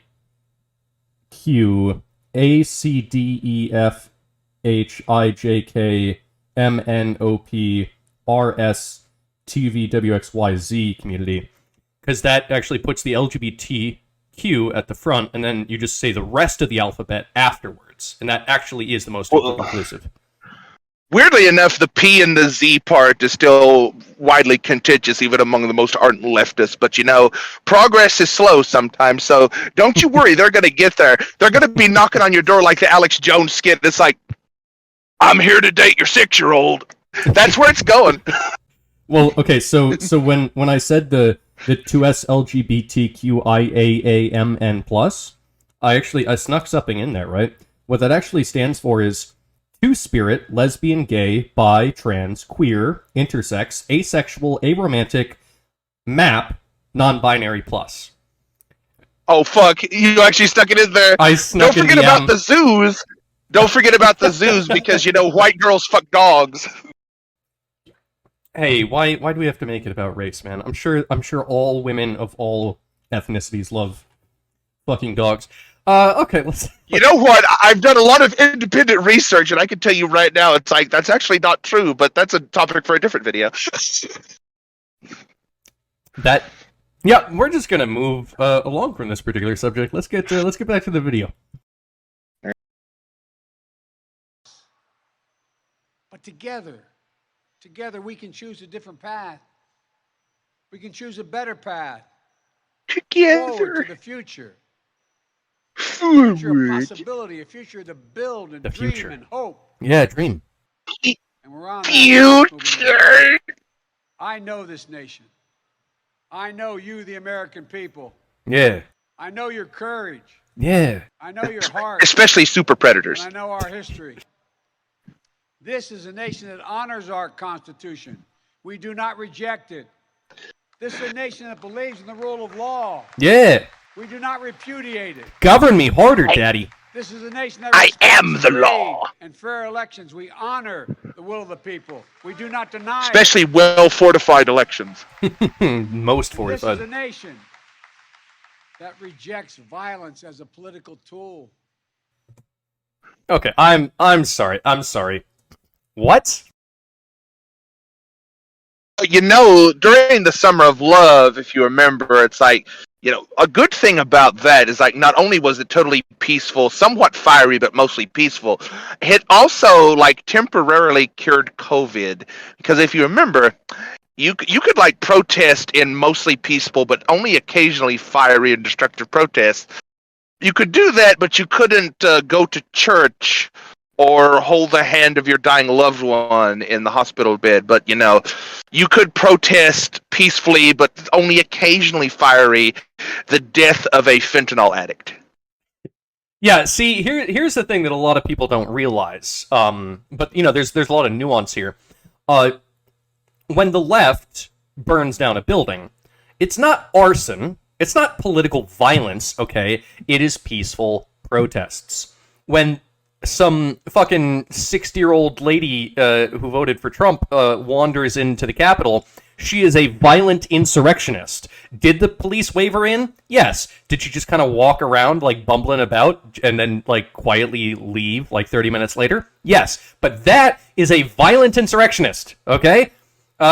ACDEFHIJKMNOPRSTVWXYZ community, because that actually puts the LGBTQ at the front, and then you just say the rest of the alphabet afterwards, and that actually is the most inclusive. Weirdly enough, the P and the Z part is still widely contentious, even among the most ardent leftists. But, you know, progress is slow sometimes, so don't you worry, they're going to get there. They're going to be knocking on your door like the Alex Jones skit that's like, I'm here to date your 6-year-old. That's where it's going. Well, okay, so when I said the 2S LGBTQIAAMN+, I snuck something in there, right? What that actually stands for is two-spirit, lesbian, gay, bi, trans, queer, intersex, asexual, aromantic, map, non-binary plus. Oh, fuck. You actually stuck it in there. I snuck Don't forget about the zoos. Don't forget about the zoos, because, you know, white girls fuck dogs. Hey, why do we have to make it about race, man? I'm sure all women of all ethnicities love fucking dogs. Okay, let's... You know what? I've done a lot of independent research, and I can tell you right now, it's like, that's actually not true, but that's a topic for a different video. Yeah, we're just gonna move along from this particular subject. Let's get back to the video. But together we can choose a different path. We can choose a better path. Together. Forward to the future. A future of possibility, a future to build and dream and hope. Yeah, dream. And we're on future. I know this nation. I know you, the American people. Yeah. I know your courage. Yeah. I know your heart. Especially super predators. And I know our history. This is a nation that honors our Constitution. We do not reject it. This is a nation that believes in the rule of law. Yeah. We do not repudiate it. Govern me harder, Daddy. This is a nation that I am the free law. and fair elections. We honor the will of the people. We do not deny Especially well-fortified elections. Most it. This fortified. is a nation that rejects violence as a political tool. Okay, I'm sorry. What? You know, during the Summer of Love, if you remember, it's like, you know, a good thing about that is like not only was it totally peaceful, somewhat fiery, but mostly peaceful, it also like temporarily cured COVID. Because if you remember, you could like protest in mostly peaceful, but only occasionally fiery and destructive protests. You could do that, but you couldn't go to church or hold the hand of your dying loved one in the hospital bed. But, you know, you could protest peacefully, but only occasionally fiery, the death of a fentanyl addict. Yeah, see, here's the thing that a lot of people don't realize. But, you know, there's a lot of nuance here. When the left burns down a building, it's not arson, it's not political violence, okay? It is peaceful protests. When some fucking 60-year-old lady who voted for Trump wanders into the Capitol, she is a violent insurrectionist. Did the police wave her in? Yes. Did she just kind of walk around, like, bumbling about and then, like, quietly leave, like, 30 minutes later? Yes. But that is a violent insurrectionist, okay? You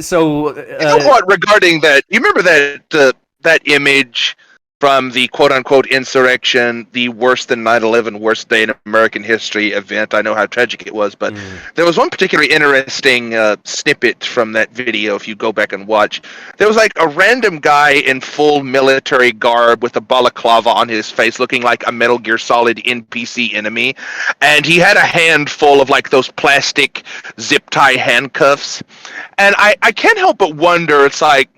know what, regarding that, you remember that image from the quote-unquote insurrection, the worse than 9/11, worst day in American history event? I know how tragic it was, but there was one particularly interesting snippet from that video, if you go back and watch. There was like a random guy in full military garb with a balaclava on his face, looking like a Metal Gear Solid NPC enemy, and he had a handful of like those plastic zip tie handcuffs. And I can't help but wonder, it's like,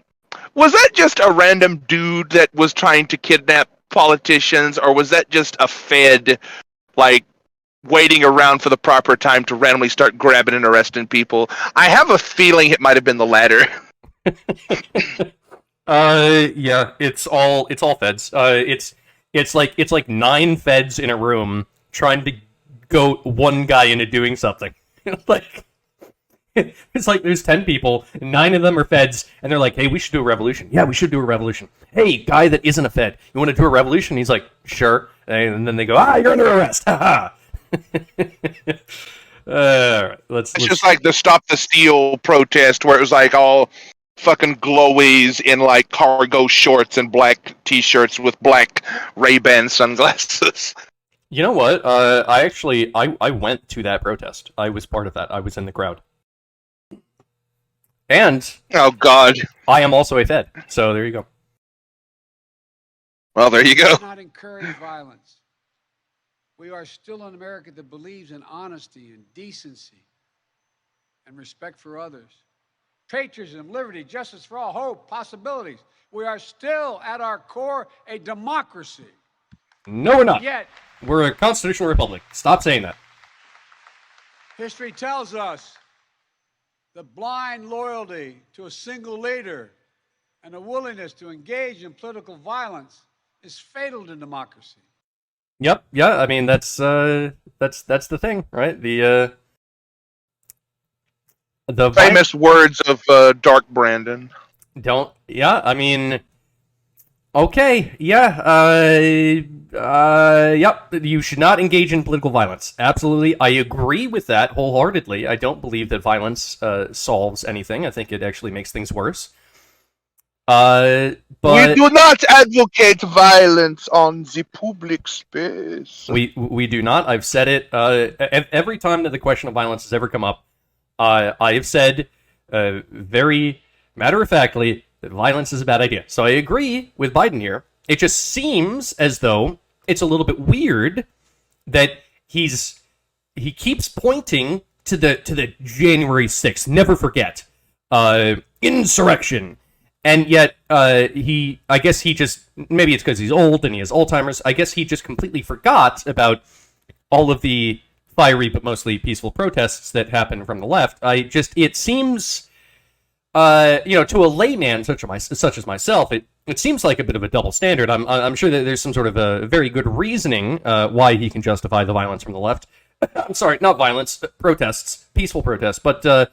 was that just a random dude that was trying to kidnap politicians, or was that just a Fed, like, waiting around for the proper time to randomly start grabbing and arresting people? I have a feeling it might have been the latter. Yeah, it's all feds. It's like 9 feds in a room trying to goat one guy into doing something. Like, it's like there's 10 people, 9 of them are feds, and they're like, hey, we should do a revolution. Yeah, we should do a revolution. Hey, guy that isn't a fed, you want to do a revolution? He's like, sure. And then they go, you're under arrest. Ha ha. Let's just like the Stop the Steal protest, where it was like all fucking glowies in like cargo shorts and black t-shirts with black Ray-Ban sunglasses. You know what? I went to that protest. I was part of that. I was in the crowd. And oh god, I am also a Fed. So there you go. Well, there you go. We do not encourage violence. We are still an America that believes in honesty and decency and respect for others. Patriotism, liberty, justice for all, hope, possibilities. We are still at our core a democracy. No, we're not. Yet, we're a constitutional republic. Stop saying that. History tells us the blind loyalty to a single leader and a willingness to engage in political violence is fatal to democracy. Yep. Yeah. I mean, that's the thing, right? The famous words of Dark Brandon. Don't. Yeah. I mean. Okay. Yeah. Yep. You should not engage in political violence. Absolutely. I agree with that wholeheartedly. I don't believe that violence solves anything. I think it actually makes things worse. But we do not advocate violence on the public space. We do not. I've said it every time that the question of violence has ever come up. I have said very matter-of-factly that violence is a bad idea. So I agree with Biden here. It just seems as though it's a little bit weird that he keeps pointing to the January 6th. Never forget insurrection. And yet, I guess he just, maybe it's because he's old and he has Alzheimer's, I guess he just completely forgot about all of the fiery but mostly peaceful protests that happened from the left. It seems to a layman such as myself, it seems like a bit of a double standard. I'm sure that there's some sort of a very good reasoning why he can justify the violence from the left. I'm sorry, not violence, protests, peaceful protests, but I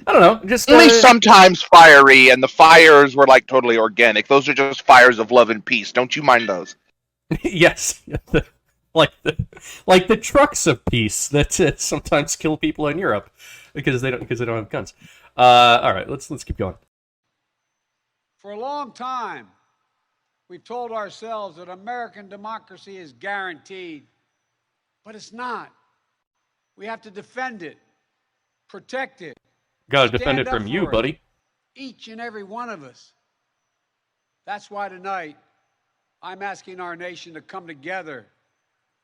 don't know, just only sometimes fiery, and the fires were like totally organic. Those are just fires of love and peace. Don't you mind those? Yes, like the trucks of peace that sometimes kill people in Europe because they don't have guns. All right, let's keep going. For a long time, we've told ourselves that American democracy is guaranteed, but it's not. We have to defend it, protect it. Got to defend it from you, buddy. Each and every one of us. That's why tonight I'm asking our nation to come together,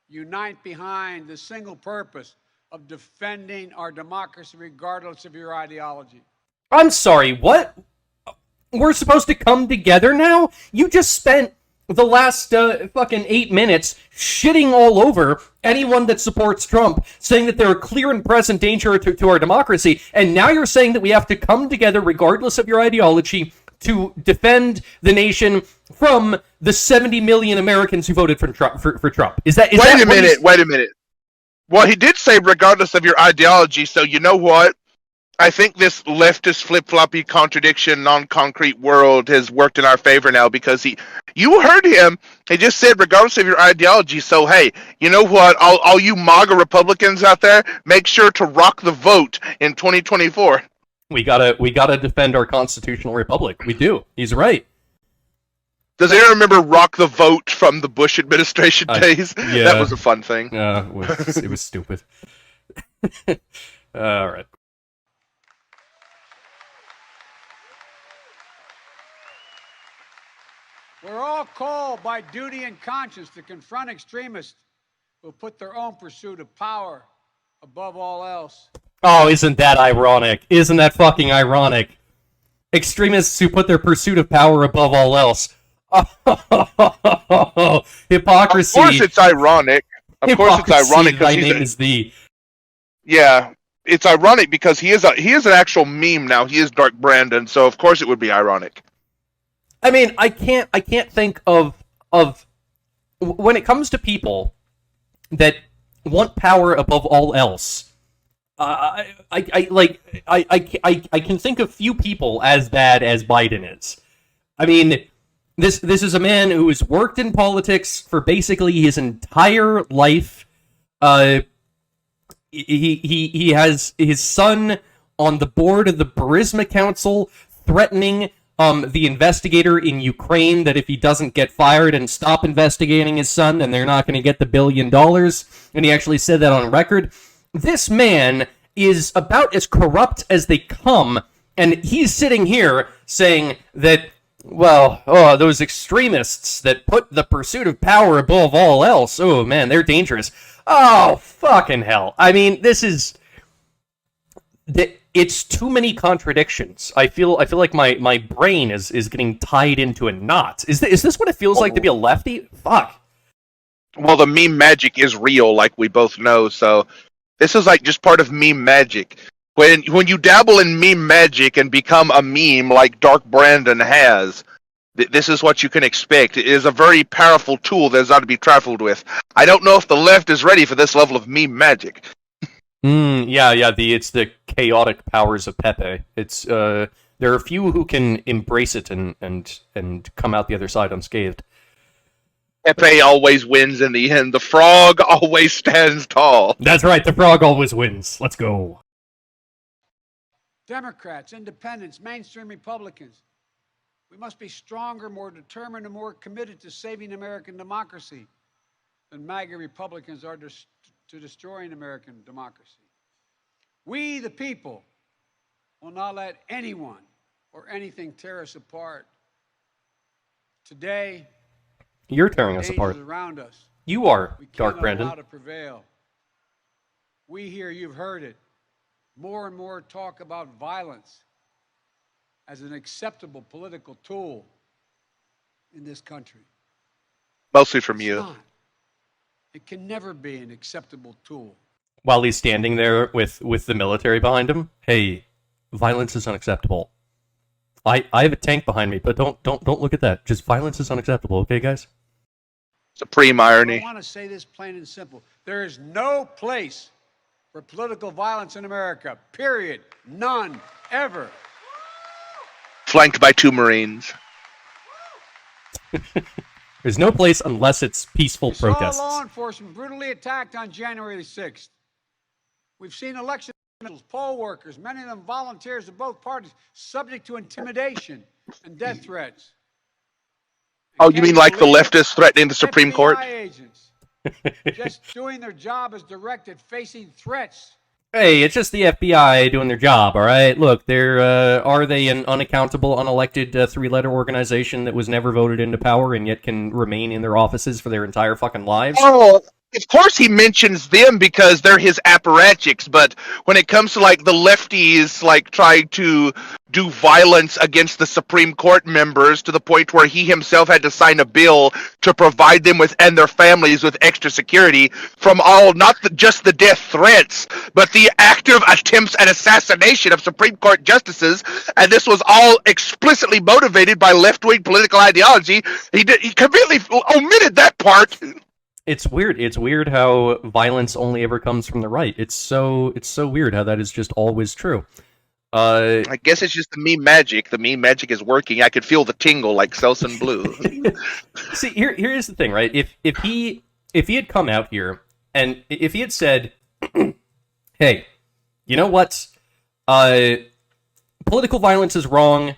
unite behind the single purpose of defending our democracy regardless of your ideology. I'm sorry, what? We're supposed to come together now? You just spent the last fucking 8 minutes shitting all over anyone that supports Trump, saying that they're a clear and present danger to our democracy, and now you're saying that we have to come together regardless of your ideology to defend the nation from the 70 million Americans who voted for Trump. Wait a minute. Well, he did say regardless of your ideology, so you know what? I think this leftist flip-floppy contradiction, non-concrete world has worked in our favor now because you heard him. He just said regardless of your ideology. So, hey, you know what? All you MAGA Republicans out there, make sure to rock the vote in 2024. We gotta defend our constitutional republic. We do. He's right. Does anyone remember rock the vote from the Bush administration days? Yeah. That was a fun thing. It was stupid. All right. We're all called by duty and conscience to confront extremists who put their own pursuit of power above all else. Oh, isn't that ironic? Isn't that fucking ironic? Extremists who put their pursuit of power above all else. Oh, hypocrisy. Of course it's ironic. Of course it's ironic because Yeah, it's ironic because he is an actual meme now. He is Dark Brandon, so of course it would be ironic. I mean, I can't think of when it comes to people that want power above all else. I can think of few people as bad as Biden is. I mean, this is a man who has worked in politics for basically his entire life. He has his son on the board of the Burisma Council, threatening the investigator in Ukraine that if he doesn't get fired and stop investigating his son, then they're not going to get the $1 billion. And he actually said that on record. This man is about as corrupt as they come, and he's sitting here saying that, well, those extremists that put the pursuit of power above all else, oh man, they're dangerous. Oh, fucking hell. I mean, this is... It's too many contradictions. I feel like my brain is getting tied into a knot. Is this what it feels like to be a lefty? Fuck. Well, the meme magic is real, like we both know, so this is like just part of meme magic. When you dabble in meme magic and become a meme like Dark Brandon has, this is what you can expect. It is a very powerful tool that is not to be trifled with. I don't know if the left is ready for this level of meme magic. It's the chaotic powers of Pepe. It's there are a few who can embrace it and come out the other side unscathed. Pepe always wins in the end. The frog always stands tall. That's right, the frog always wins. Let's go. Democrats, independents, mainstream Republicans, we must be stronger, more determined, and more committed to saving American democracy than MAGA Republicans are to destroying American democracy. We, the people, will not let anyone or anything tear us apart. Today, you're tearing us apart. Around us. You are, Dark Brandon. Allow to prevail. We here, you've heard it, more and more talk about violence as an acceptable political tool in this country. Mostly from you. It's not. It can never be an acceptable tool. While he's standing there with the military behind him, hey, violence is unacceptable. I have a tank behind me, but don't look at that. Just violence is unacceptable, okay, guys? Supreme irony. I want to say this plain and simple. There is no place for political violence in America. Period. None. Ever. Flanked by 2 Marines. There's no place unless it's peaceful protests. Saw law enforcement brutally attacked on January the 6th. We've seen election officials, poll workers, many of them volunteers of both parties, subject to intimidation and death threats. Oh, you mean like the leftists threatening the Supreme Court? Agents just doing their job as directed, facing threats. Hey, it's just the FBI doing their job, all right? Look, are they an unaccountable, unelected 3-letter organization that was never voted into power and yet can remain in their offices for their entire fucking lives? Oh, of course he mentions them because they're his apparatchiks, but when it comes to, like, the lefties, like, trying to do violence against the Supreme Court members to the point where he himself had to sign a bill to provide them with, and their families with, extra security from all, just the death threats, but the active attempts at assassination of Supreme Court justices, and this was all explicitly motivated by left-wing political ideology. He completely omitted that part. It's weird. It's weird how violence only ever comes from the right. It's so weird how that is just always true. I guess it's just the meme magic. The meme magic is working. I could feel the tingle like Selsun Blue. See, here's the thing, right? If he had come out here and if he had said, "Hey, you know what? Political violence is wrong.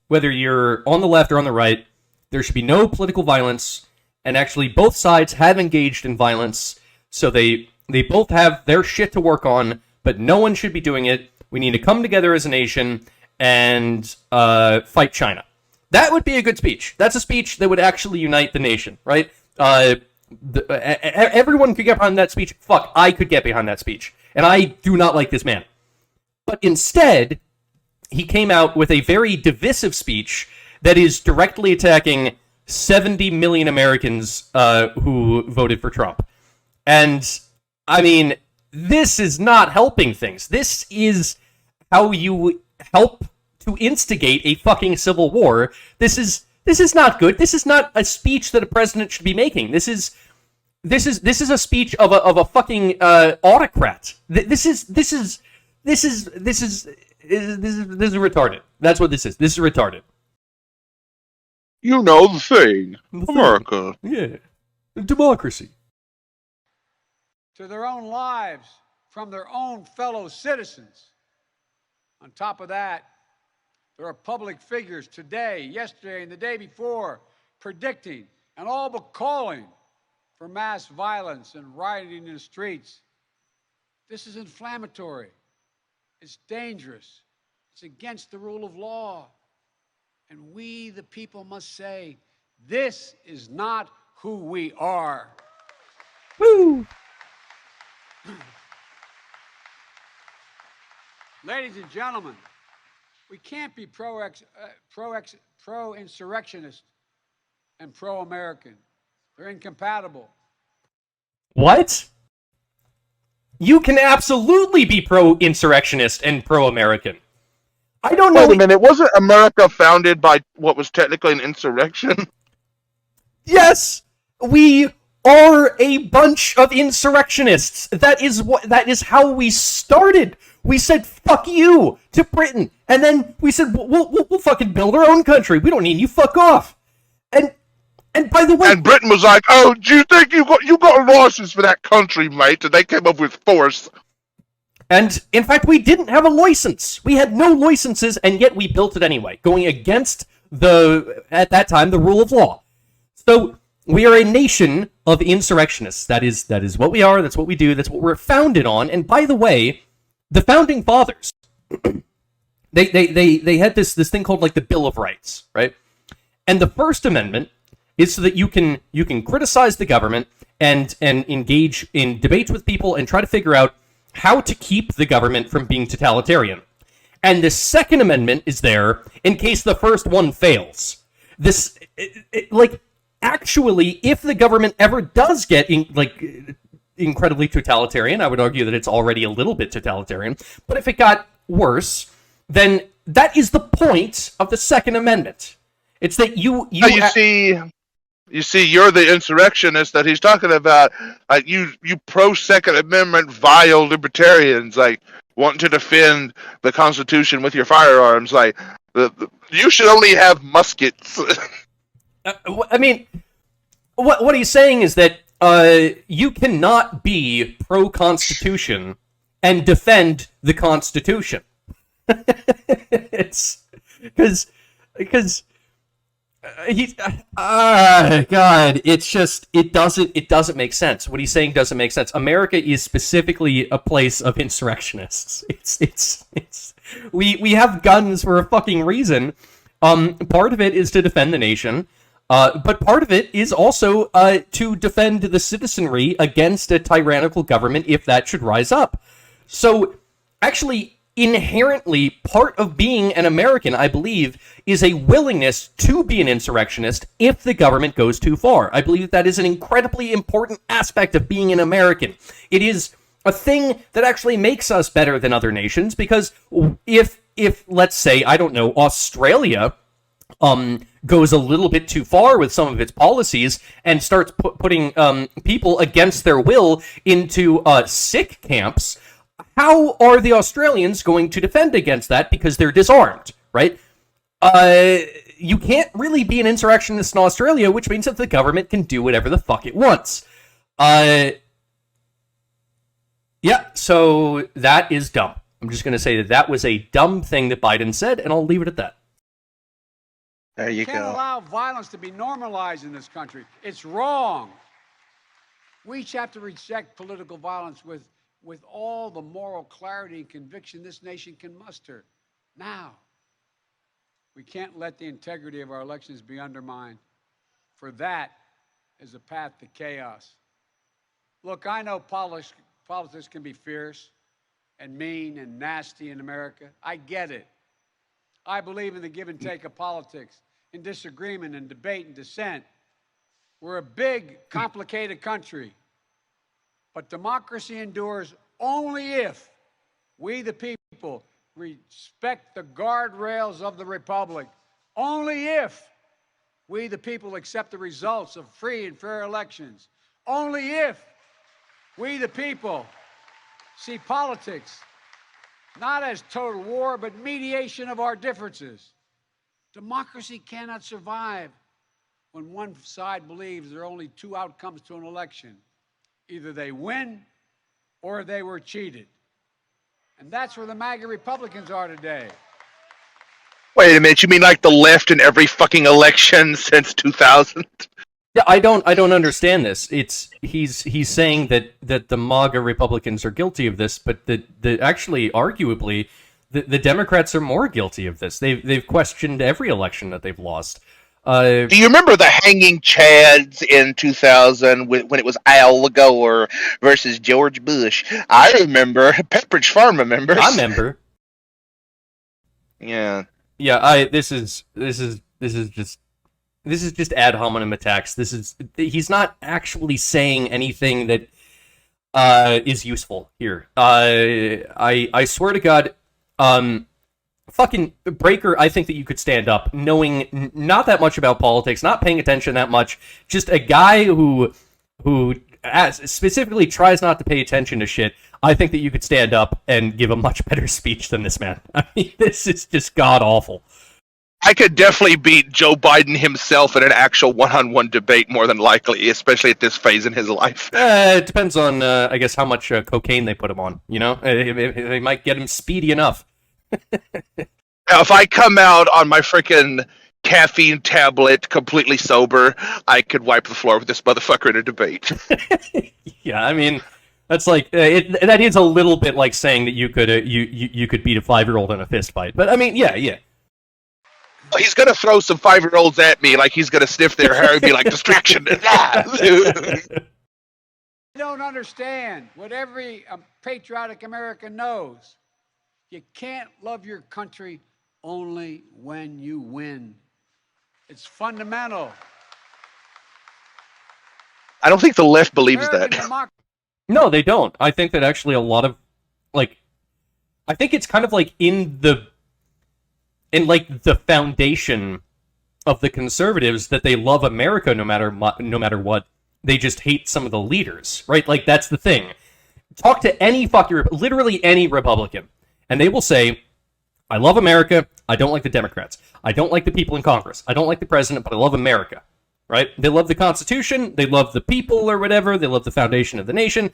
Whether you're on the left or on the right, there should be no political violence." And actually, both sides have engaged in violence, so they both have their shit to work on, but no one should be doing it. We need to come together as a nation and fight China. That would be a good speech. That's a speech that would actually unite the nation, right? Everyone could get behind that speech. Fuck, I could get behind that speech. And I do not like this man. But instead, he came out with a very divisive speech that is directly attacking 70 million Americans who voted for Trump. And, I mean, this is not helping things. This is how you help to instigate a fucking civil war. This is not good. This is not a speech that a president should be making. This is a speech of a fucking autocrat. This is retarded. That's what this is. This is retarded. You know the thing. America. Yeah. Democracy. To their own lives from their own fellow citizens. On top of that, there are public figures today, yesterday, and the day before predicting and all but calling for mass violence and rioting in the streets. This is inflammatory. It's dangerous. It's against the rule of law. And we, the people, must say, this is not who we are. Woo! Ladies and gentlemen, we can't be pro-insurrectionist and pro-American. They're incompatible. What? You can absolutely be pro-insurrectionist and pro-American. I don't know. Wait a minute, wasn't America founded by what was technically an insurrection? Yes! We are a bunch of insurrectionists. That is how we started. We said, fuck you, to Britain. And then we said, we'll fucking build our own country. We don't need you, fuck off. And by the way... And Britain was like, oh, do you think you got a license for that country, mate? And they came up with force. And, in fact, we didn't have a license. We had no licenses, and yet we built it anyway, going against at that time, the rule of law. So, we are a nation of insurrectionists. That is what we are, that's what we do, that's what we're founded on. And, by the way, the Founding Fathers, they had this thing called, like, the Bill of Rights, right? And the First Amendment is so that you can criticize the government and engage in debates with people and try to figure out how to keep the government from being totalitarian. And the Second Amendment is there in case the first one fails. Actually, if the government ever does get, incredibly totalitarian, I would argue that it's already a little bit totalitarian, but if it got worse, then that is the point of the Second Amendment. It's that you see, you're the insurrectionist that he's talking about. Like you pro Second Amendment vile libertarians, like wanting to defend the Constitution with your firearms. Like you should only have muskets. I mean, what he's saying is that you cannot be pro-Constitution and defend the Constitution. It's because he's God. It's just it doesn't make sense. What he's saying doesn't make sense. America is specifically a place of insurrectionists. It's we have guns for a fucking reason. Part of it is to defend the nation. But part of it is also to defend the citizenry against a tyrannical government if that should rise up. So, actually, inherently, part of being an American, I believe, is a willingness to be an insurrectionist if the government goes too far. I believe that is an incredibly important aspect of being an American. It is a thing that actually makes us better than other nations, because if let's say, I don't know, Australia goes a little bit too far with some of its policies and starts putting people against their will into sick camps, how are the Australians going to defend against that because they're disarmed, right? You can't really be an insurrectionist in Australia, which means that the government can do whatever the fuck it wants. Yeah, so that is dumb. I'm just going to say that was a dumb thing that Biden said, and I'll leave it at that. There you go. We can't allow violence to be normalized in this country. It's wrong. We each have to reject political violence with all the moral clarity and conviction this nation can muster. Now, we can't let the integrity of our elections be undermined, for that is a path to chaos. Look, I know politics can be fierce and mean and nasty in America. I get it. I believe in the give and take of politics, in disagreement and debate and dissent. We're a big, complicated country. But democracy endures only if we, the people, respect the guardrails of the republic. Only if we, the people, accept the results of free and fair elections. Only if we, the people, see politics not as total war, but mediation of our differences. Democracy cannot survive when one side believes there are only two outcomes to an election. Either they win or they were cheated. And that's where the MAGA Republicans are today. Wait a minute, you mean like the left in every fucking election since 2000? Yeah, I don't understand this. He's saying that the MAGA Republicans are guilty of this, but actually, arguably, the Democrats are more guilty of this. They've questioned every election that they've lost. Do you remember the hanging chads in 2000 when it was Al Gore versus George Bush? I remember. Pepperidge Farm remembers. I remember. Yeah. Yeah. This is just ad hominem attacks. He's not actually saying anything that is useful here. I swear to God, fucking Breaker, I think that you could stand up, knowing not that much about politics, not paying attention that much, just a guy who specifically tries not to pay attention to shit. I think that you could stand up and give a much better speech than this man. I mean, this is just god awful. I could definitely beat Joe Biden himself in an actual one-on-one debate, more than likely, especially at this phase in his life. It depends on, I guess, how much cocaine they put him on. You know, they might get him speedy enough. Now, if I come out on my freaking caffeine tablet completely sober, I could wipe the floor with this motherfucker in a debate. Yeah, I mean, that's like that is a little bit like saying that you could you could beat a 5-year-old in a fist fight. But I mean, yeah. He's gonna throw some 5-year-olds at me, like he's gonna sniff their hair and be like, distraction. You don't understand what every patriotic American knows. You can't love your country only when you win. It's fundamental. I don't think the left believes that. No, they don't. I think that actually a lot of, I think it's kind of like in the and like the foundation of the conservatives that they love America no matter what. They just hate some of the leaders, right? Like that's the thing. Talk to any literally any Republican, and they will say, "I love America. I don't like the Democrats. I don't like the people in Congress. I don't like the president, but I love America." Right? They love the Constitution. They love the people or whatever. They love the foundation of the nation,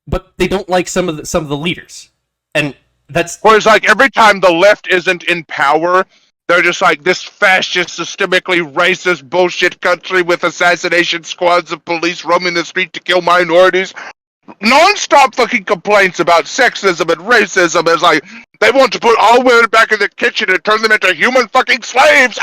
but they don't like some of the leaders. And that's whereas like every time the left isn't in power, they're just like this fascist, systemically racist bullshit country with assassination squads of police roaming the street to kill minorities. Non-stop fucking complaints about sexism and racism. Is like they want to put all women back in the kitchen and turn them into human fucking slaves.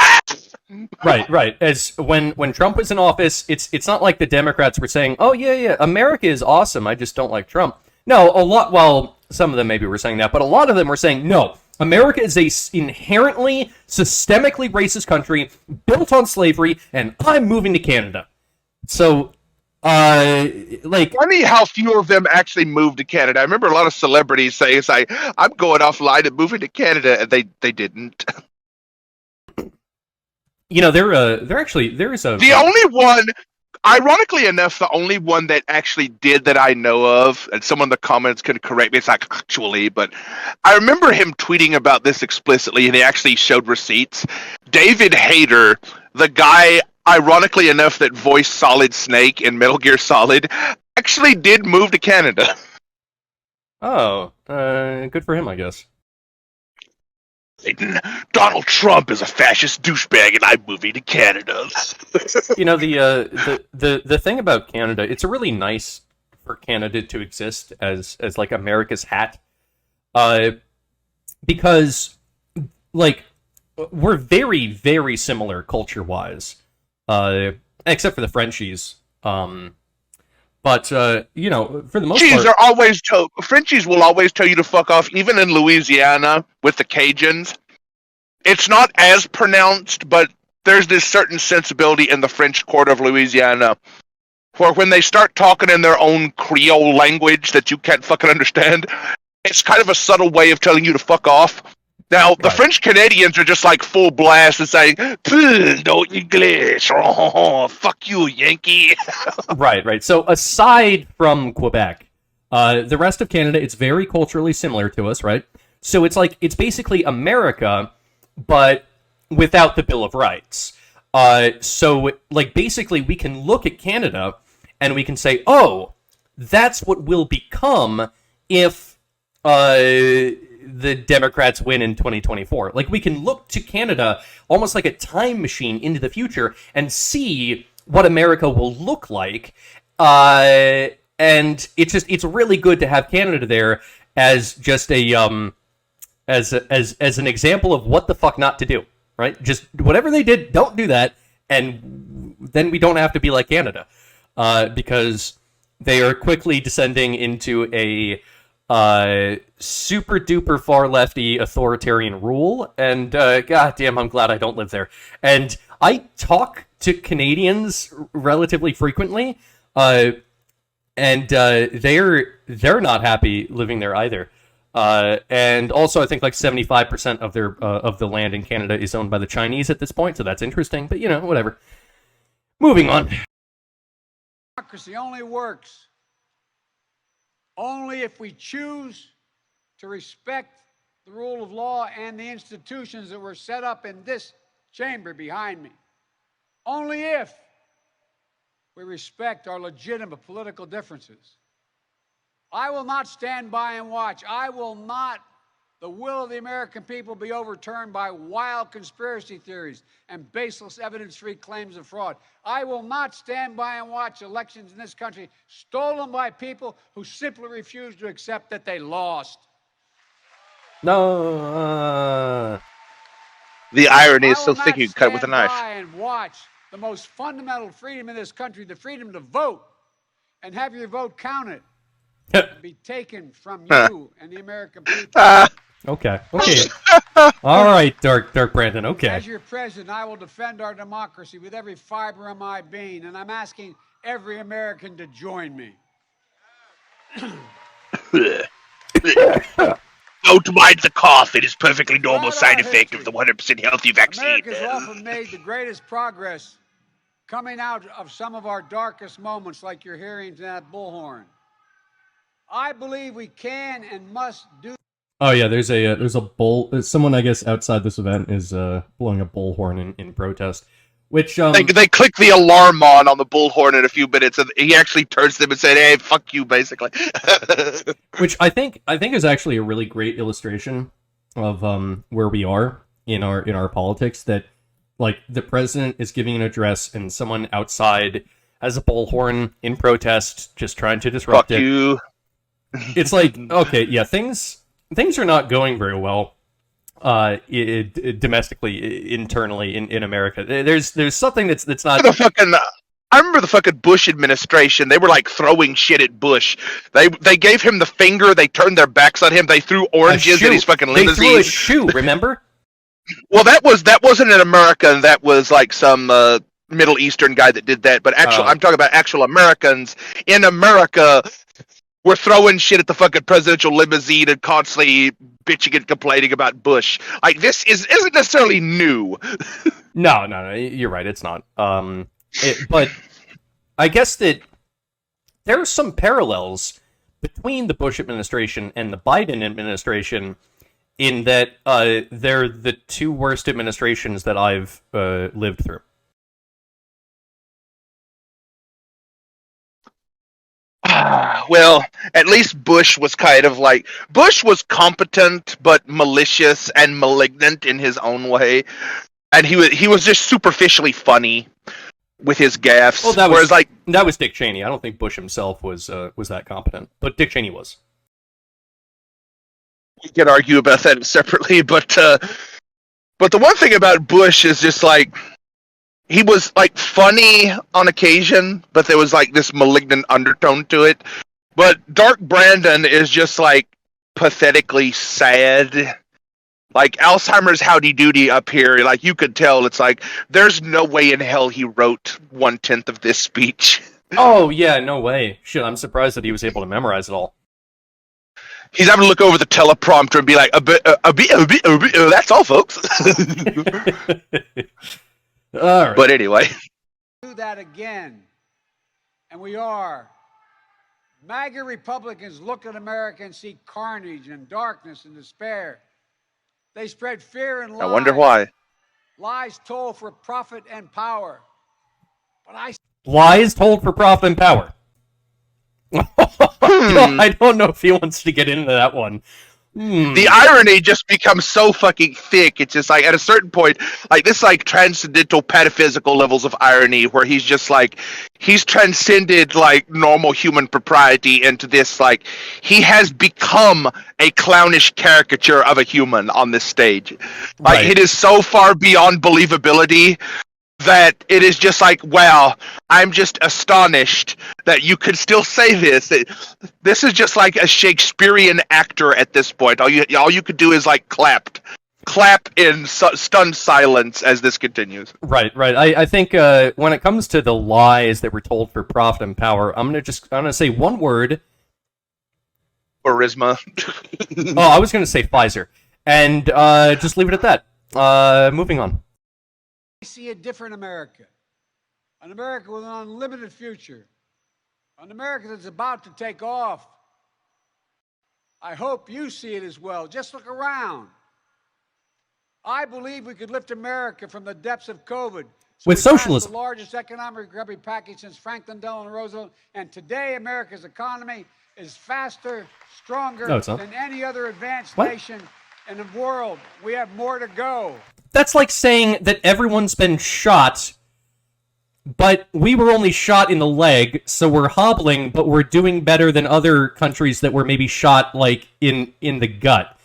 Right. As when Trump was in office, it's not like the Democrats were saying, "Oh yeah, America is awesome. I just don't like Trump." No, a lot. Well, some of them maybe were saying that, but a lot of them were saying, "No, America is a inherently systemically racist country built on slavery, and I'm moving to Canada." So, like, funny how few of them actually moved to Canada. I remember a lot of celebrities saying, "It's like I'm going offline and moving to Canada," and they didn't. You know, there is a the only one. Ironically enough, the only one that actually did that I know of, and someone in the comments can correct me, it's like actually, but I remember him tweeting about this explicitly, and he actually showed receipts. David Hayter, the guy, ironically enough, that voiced Solid Snake in Metal Gear Solid, actually did move to Canada. Oh, good for him, I guess. Donald Trump is a fascist douchebag, and I'm moving to Canada. You know, the thing about Canada, it's really nice for Canada to exist as like America's hat, because like we're very, very similar culture wise, except for the Frenchies. But you know, for the most part, Frenchies will always tell you to fuck off, even in Louisiana with the Cajuns. It's not as pronounced, but there's this certain sensibility in the French court of Louisiana where when they start talking in their own Creole language that you can't fucking understand, it's kind of a subtle way of telling you to fuck off. Now, the French Canadians are just like full blast and saying, no English, oh, fuck you, Yankee. Right. So aside from Quebec, the rest of Canada, it's very culturally similar to us, right? So it's like, it's basically America, but without the Bill of Rights. So, like, basically we can look at Canada and we can say, oh, that's what will become if the Democrats win in 2024. Like, we can look to Canada almost like a time machine into the future and see what America will look like. And it's really good to have Canada there as just a as an example of what the fuck not to do, right? Just whatever they did, don't do that, and then we don't have to be like Canada, because they are quickly descending into a super duper far lefty authoritarian rule, and goddamn, I'm glad I don't live there. And I talk to Canadians relatively frequently, and they're not happy living there either. And also, I think like 75% of their of the land in Canada is owned by the Chinese at this point, so that's interesting. But you know, whatever. Moving on. Democracy only works only if we choose to respect the rule of law and the institutions that were set up in this chamber behind me. Only if we respect our legitimate political differences. I will not stand by and watch. I will not, the will of the American people, be overturned by wild conspiracy theories and baseless evidence-free claims of fraud. I will not stand by and watch elections in this country stolen by people who simply refuse to accept that they lost. No. The irony is so thick you can cut with a knife. I will not stand by and watch the most fundamental freedom in this country, the freedom to vote, and have your vote counted. Be taken from you and the American people. Okay. All right, Dark Brandon. Okay. As your president, I will defend our democracy with every fiber of my being, and I'm asking every American to join me. No Don't mind the cough. It is perfectly normal Throughout side our effect of history, the 100% healthy vaccine. America's often made the greatest progress coming out of some of our darkest moments, like you're hearing that bullhorn. I believe we can and must do. Oh yeah, there's a bull. Someone I guess outside this event is blowing a bullhorn in protest, which They click the alarm on the bullhorn in a few minutes, and he actually turns to them and said, "Hey, fuck you," basically. which I think is actually a really great illustration of where we are in our politics. That like the president is giving an address and someone outside has a bullhorn in protest, just trying to disrupt Fuck it. you. It's like, okay, yeah, things are not going very well domestically, internally in America. There's something that's not. I remember the fucking Bush administration. They were like throwing shit at Bush. They gave him the finger. They turned their backs on him. They threw oranges at his fucking limousine. They threw a shoe. Remember? Well, that wasn't in America. That was like some Middle Eastern guy that did that. But I'm talking about actual Americans in America. We're throwing shit at the fucking presidential limousine and constantly bitching and complaining about Bush. Like, this isn't necessarily new. No, you're right. It's not. But I guess that there are some parallels between the Bush administration and the Biden administration in that they're the two worst administrations that I've lived through. Well, at least Bush was kind of like... Bush was competent, but malicious and malignant in his own way. And he was just superficially funny with his gaffes. Well, that was Dick Cheney. I don't think Bush himself was that competent, but Dick Cheney was. We could argue about that separately, but the one thing about Bush is just like... He was, like, funny on occasion, but there was, like, this malignant undertone to it. But Dark Brandon is just, like, pathetically sad. Like, Alzheimer's howdy doody up here, like, you could tell, it's like, there's no way in hell he wrote 1/10 of this speech. Oh, yeah, no way. Shit, I'm surprised that he was able to memorize it all. He's having to look over the teleprompter and be like, that's all, folks. All right. But anyway. Do that again. And we are. MAGA Republicans look at America and see carnage and darkness and despair. They spread fear and lies. I wonder why. Lies told for profit and power. But lies told for profit and power. I don't know if he wants to get into that one. The irony just becomes so fucking thick. It's just like, at a certain point, like, this, like, transcendental pataphysical levels of irony where he's just like, he's transcended, like, normal human propriety into this, like, he has become a clownish caricature of a human on this stage. Like, right. It is so far beyond believability that it is just like, wow, I'm just astonished that you could still say this. This is just like a Shakespearean actor at this point. All you could do is like clap in stunned silence as this continues. Right. I think when it comes to the lies that were told for profit and power, I'm gonna say one word. Charisma. Oh, I was gonna say Pfizer, and just leave it at that. Moving on. I see a different America. An America with an unlimited future. An America that's about to take off. I hope you see it as well. Just look around. I believe we could lift America from the depths of COVID. With socialism. The largest economic recovery package since Franklin Delano Roosevelt. And today, America's economy is faster, stronger than any other advanced nation in the world. We have more to go. That's like saying that everyone's been shot, but we were only shot in the leg, so we're hobbling, but we're doing better than other countries that were maybe shot, like, in the gut.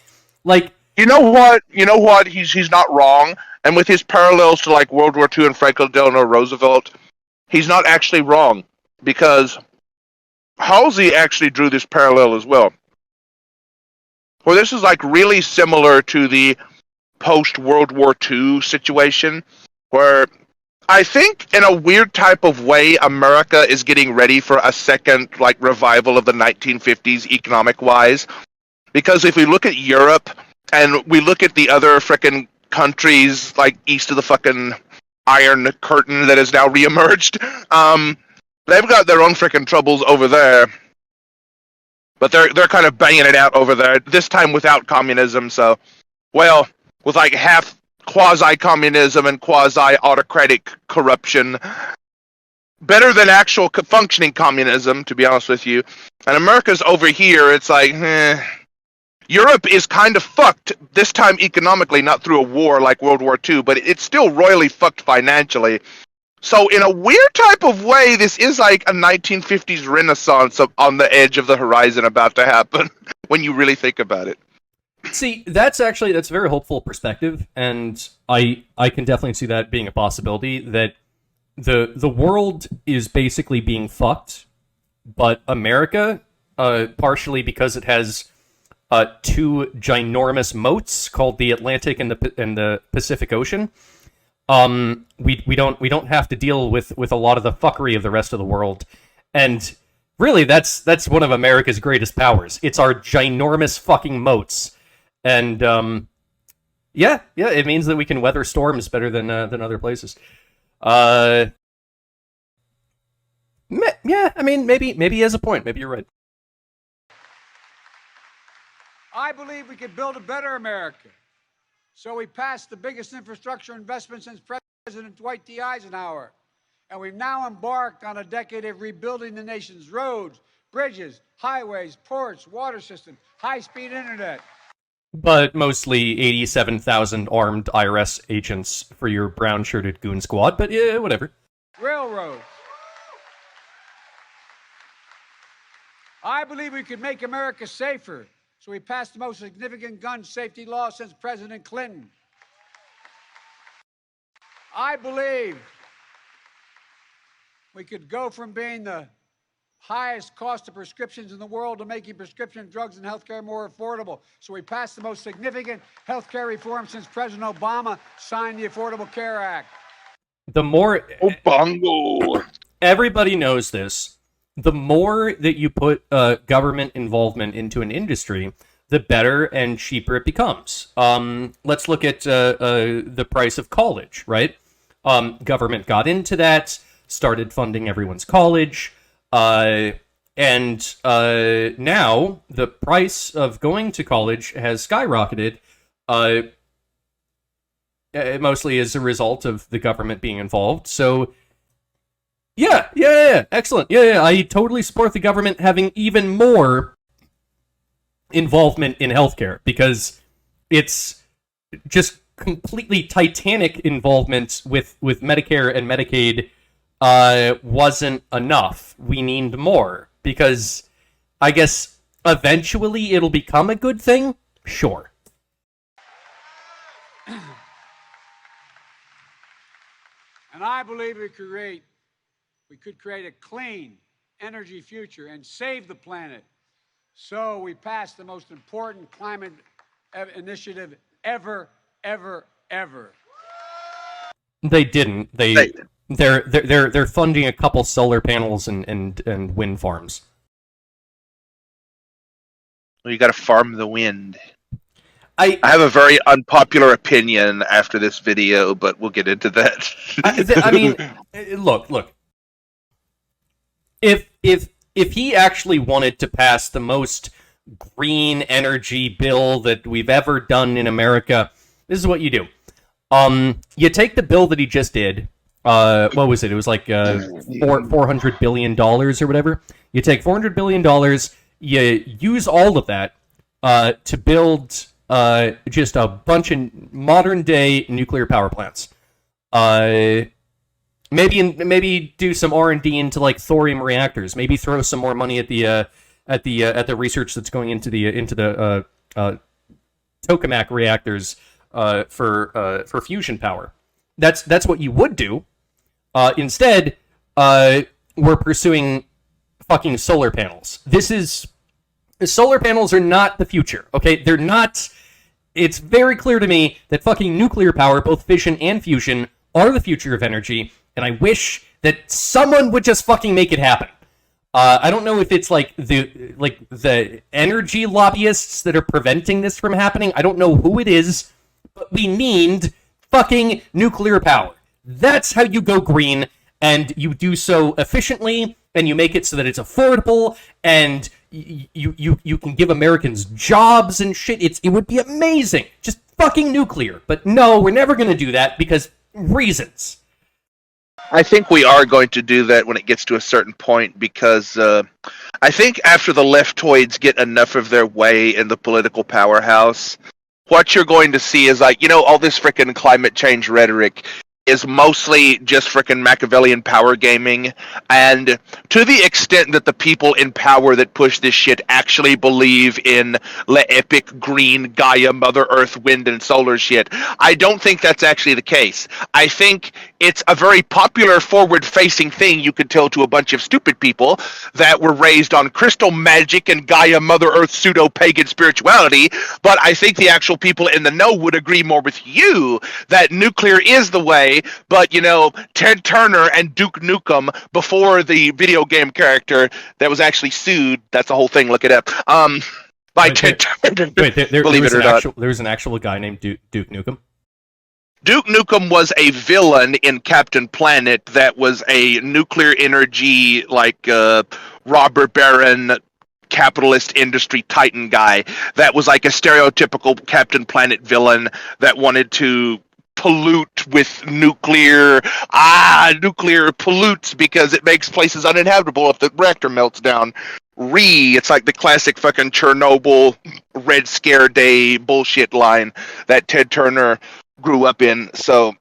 Like, you know what? He's not wrong, and with his parallels to, like, World War II and Franklin Delano Roosevelt, he's not actually wrong, because Halsey actually drew this parallel as well. Well, this is, like, really similar to the post-World War II situation, where I think in a weird type of way, America is getting ready for a second, like, revival of the 1950s economic-wise. Because if we look at Europe and we look at the other frickin' countries like east of the fucking Iron Curtain that has now reemerged, they've got their own frickin' troubles over there. But they're kind of banging it out over there, this time without communism, so, well, with like half quasi-communism and quasi-autocratic corruption. Better than actual functioning communism, to be honest with you. And America's over here, it's like, Europe is kind of fucked, this time economically, not through a war like World War II, but it's still royally fucked financially. So in a weird type of way, this is like a 1950s renaissance on the edge of the horizon about to happen, when you really think about it. See, that's a very hopeful perspective, and I can definitely see that being a possibility, that the world is basically being fucked, but America, partially because it has two ginormous moats called the Atlantic and the Pacific Ocean, we don't have to deal with a lot of the fuckery of the rest of the world, and really that's one of America's greatest powers. It's our ginormous fucking moats, and yeah, it means that we can weather storms better than other places. Yeah, I mean, maybe he has a point. Maybe you're right. I believe we could build a better America. So we passed the biggest infrastructure investment since President Dwight D. Eisenhower. And we've now embarked on a decade of rebuilding the nation's roads, bridges, highways, ports, water systems, high-speed internet. But mostly 87,000 armed IRS agents for your brown-shirted goon squad, but yeah, whatever. Railroads. I believe we could make America safer. So we passed the most significant gun safety law since President Clinton. I believe we could go from being the highest cost of prescriptions in the world to making prescription drugs and healthcare more affordable. So we passed the most significant healthcare reform since President Obama signed the Affordable Care Act. The more... Obongo! Everybody knows this. The more that you put government involvement into an industry, the better and cheaper it becomes. Let's look at the price of college, right? Government got into that, started funding everyone's college, and now the price of going to college has skyrocketed, mostly as a result of the government being involved. So... Yeah, excellent. Yeah, I totally support the government having even more involvement in healthcare, because it's just completely titanic involvement with Medicare and Medicaid wasn't enough. We need more, because I guess eventually it'll become a good thing? Sure. And I believe we could create a clean energy future and save the planet. So we passed the most important climate initiative ever. They didn't. They're funding a couple solar panels and wind farms. Well, you got to farm the wind. I have a very unpopular opinion after this video, but we'll get into that. I mean, look. If he actually wanted to pass the most green energy bill that we've ever done in America, this is what you do. You take the bill that he just did. What was it? It was like $400 billion or whatever. You take $400 billion, you use all of that to build just a bunch of modern-day nuclear power plants. Maybe do some R&D into like thorium reactors. Maybe throw some more money at the research that's going into the tokamak reactors for fusion power. That's what you would do. Instead, we're pursuing fucking solar panels. Solar panels are not the future. Okay, they're not. It's very clear to me that fucking nuclear power, both fission and fusion, are the future of energy. And I wish that someone would just fucking make it happen. I don't know if it's like the energy lobbyists that are preventing this from happening. I don't know who it is, but we need fucking nuclear power. That's how you go green, and you do so efficiently, and you make it so that it's affordable, and you can give Americans jobs and shit. It would be amazing. Just fucking nuclear. But no, we're never going to do that because reasons. I think we are going to do that when it gets to a certain point because I think after the leftoids get enough of their way in the political powerhouse, what you're going to see is like, all this frickin' climate change rhetoric is mostly just frickin' Machiavellian power gaming, and to the extent that the people in power that push this shit actually believe in the epic green Gaia, Mother Earth, wind, and solar shit, I don't think that's actually the case. I think it's a very popular forward-facing thing you could tell to a bunch of stupid people that were raised on crystal magic and Gaia, Mother Earth, pseudo-pagan spirituality, but I think the actual people in the know would agree more with you that nuclear is the way. But, Ted Turner and Duke Nukem, before the video game character that was actually sued, that's the whole thing, look it up, by Ted Turner. Wait, believe it or not. There's an actual guy named Duke Nukem? Duke Nukem was a villain in Captain Planet that was a nuclear energy, robber baron, capitalist industry titan guy that was like a stereotypical Captain Planet villain that wanted to pollute with nuclear pollutes because it makes places uninhabitable if the reactor melts down. It's like the classic fucking Chernobyl Red Scare Day bullshit line that Ted Turner grew up in. So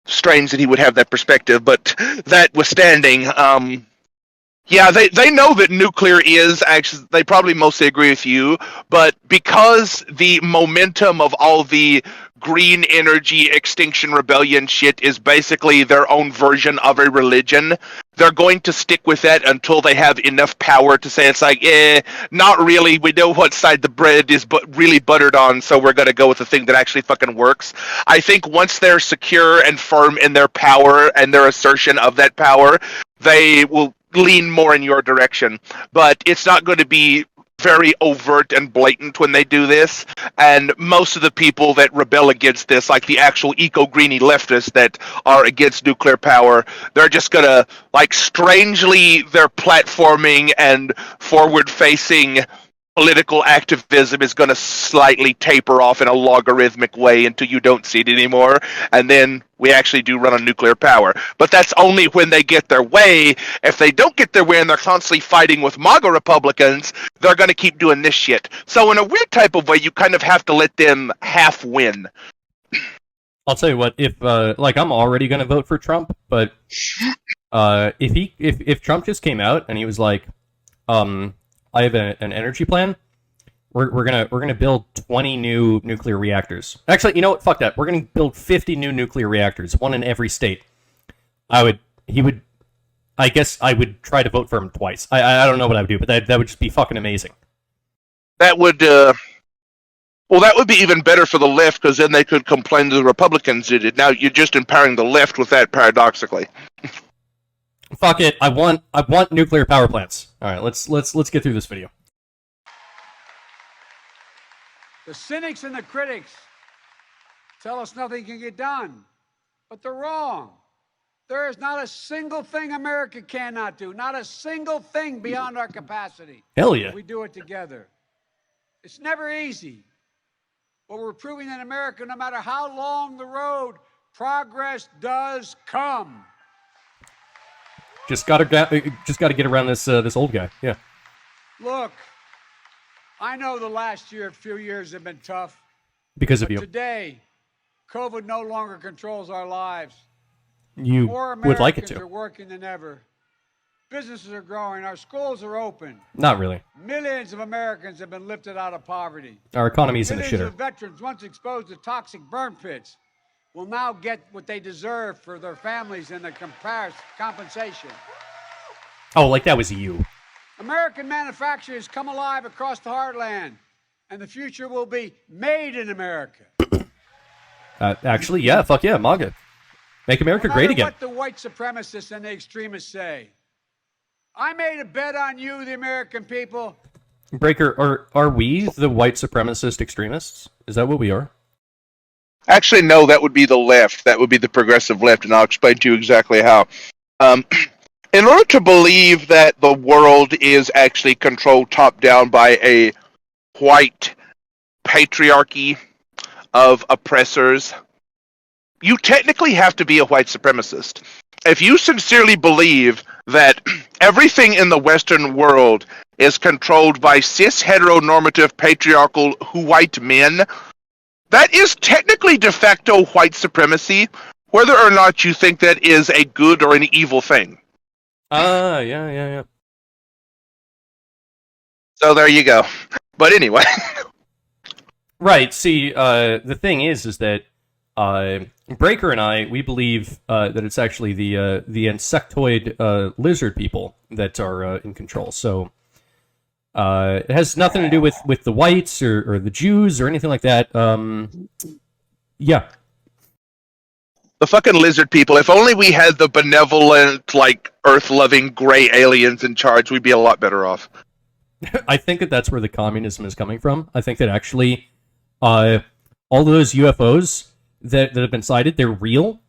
strange that he would have that perspective, but that withstanding, yeah, they know that nuclear is actually, they probably mostly agree with you, but because the momentum of all the green energy extinction rebellion shit is basically their own version of a religion, they're going to stick with that until they have enough power to say it's like, not really, we know what side the bread is really buttered on, so we're going to go with the thing that actually fucking works. I think once they're secure and firm in their power and their assertion of that power, they will lean more in your direction, but it's not going to be very overt and blatant when they do this, and most of the people that rebel against this, like the actual eco-greeny leftists that are against nuclear power, they're just gonna, strangely, their platforming and forward-facing political activism is going to slightly taper off in a logarithmic way until you don't see it anymore, and then we actually do run on nuclear power. But that's only when they get their way. If they don't get their way and they're constantly fighting with MAGA Republicans, they're going to keep doing this shit. So in a weird type of way, you kind of have to let them half win. I'll tell you what, if I'm already going to vote for Trump, but if Trump just came out and he was like, I have an energy plan. We're gonna build 20 new nuclear reactors. Actually, you know what? Fuck that. We're gonna build 50 new nuclear reactors, one in every state. I guess I would try to vote for him twice. I don't know what I would do, but that would just be fucking amazing. That would that would be even better for the left, because then they could complain that the Republicans did it. Now you're just empowering the left with that, paradoxically. Fuck it. I want nuclear power plants. All right, let's get through this video. The cynics and the critics tell us nothing can get done, but they're wrong. There is not a single thing America cannot do, not a single thing beyond our capacity. Hell yeah. We do it together. It's never easy, but we're proving that America, no matter how long the road, progress does come. Just gotta get around this old guy. Yeah. Look, I know the last few years have been tough. Because of you. Today, COVID no longer controls our lives. You More would like it Americans to. are working than ever. Businesses are growing. Our schools are open. Not really. Millions of Americans have been lifted out of poverty. Our economy's in the Millions shitter. of veterans once exposed to toxic burn pits will now get what they deserve for their families and their compensation. Oh, like that was you. American manufacturers come alive across the heartland, and the future will be made in America. Actually, yeah, fuck yeah, MAGA. Make America great again. What the white supremacists and the extremists say, I made a bet on you, the American people. Breaker, are we the white supremacist extremists? Is that what we are? Actually, no, that would be the left. That would be the progressive left, and I'll explain to you exactly how. In order to believe that the world is actually controlled top-down by a white patriarchy of oppressors, you technically have to be a white supremacist. If you sincerely believe that everything in the Western world is controlled by cis heteronormative patriarchal white men, that is technically de facto white supremacy, whether or not you think that is a good or an evil thing. Yeah. So there you go. But anyway. Right, see, the thing is that Breaker and I, we believe that it's actually the insectoid lizard people that are in control. So it has nothing to do with the whites or the Jews or anything like that. Yeah. The fucking lizard people. If only we had the benevolent, like, earth-loving gray aliens in charge, we'd be a lot better off. I think that's where the communism is coming from. I think that actually all those UFOs that have been sighted, they're real.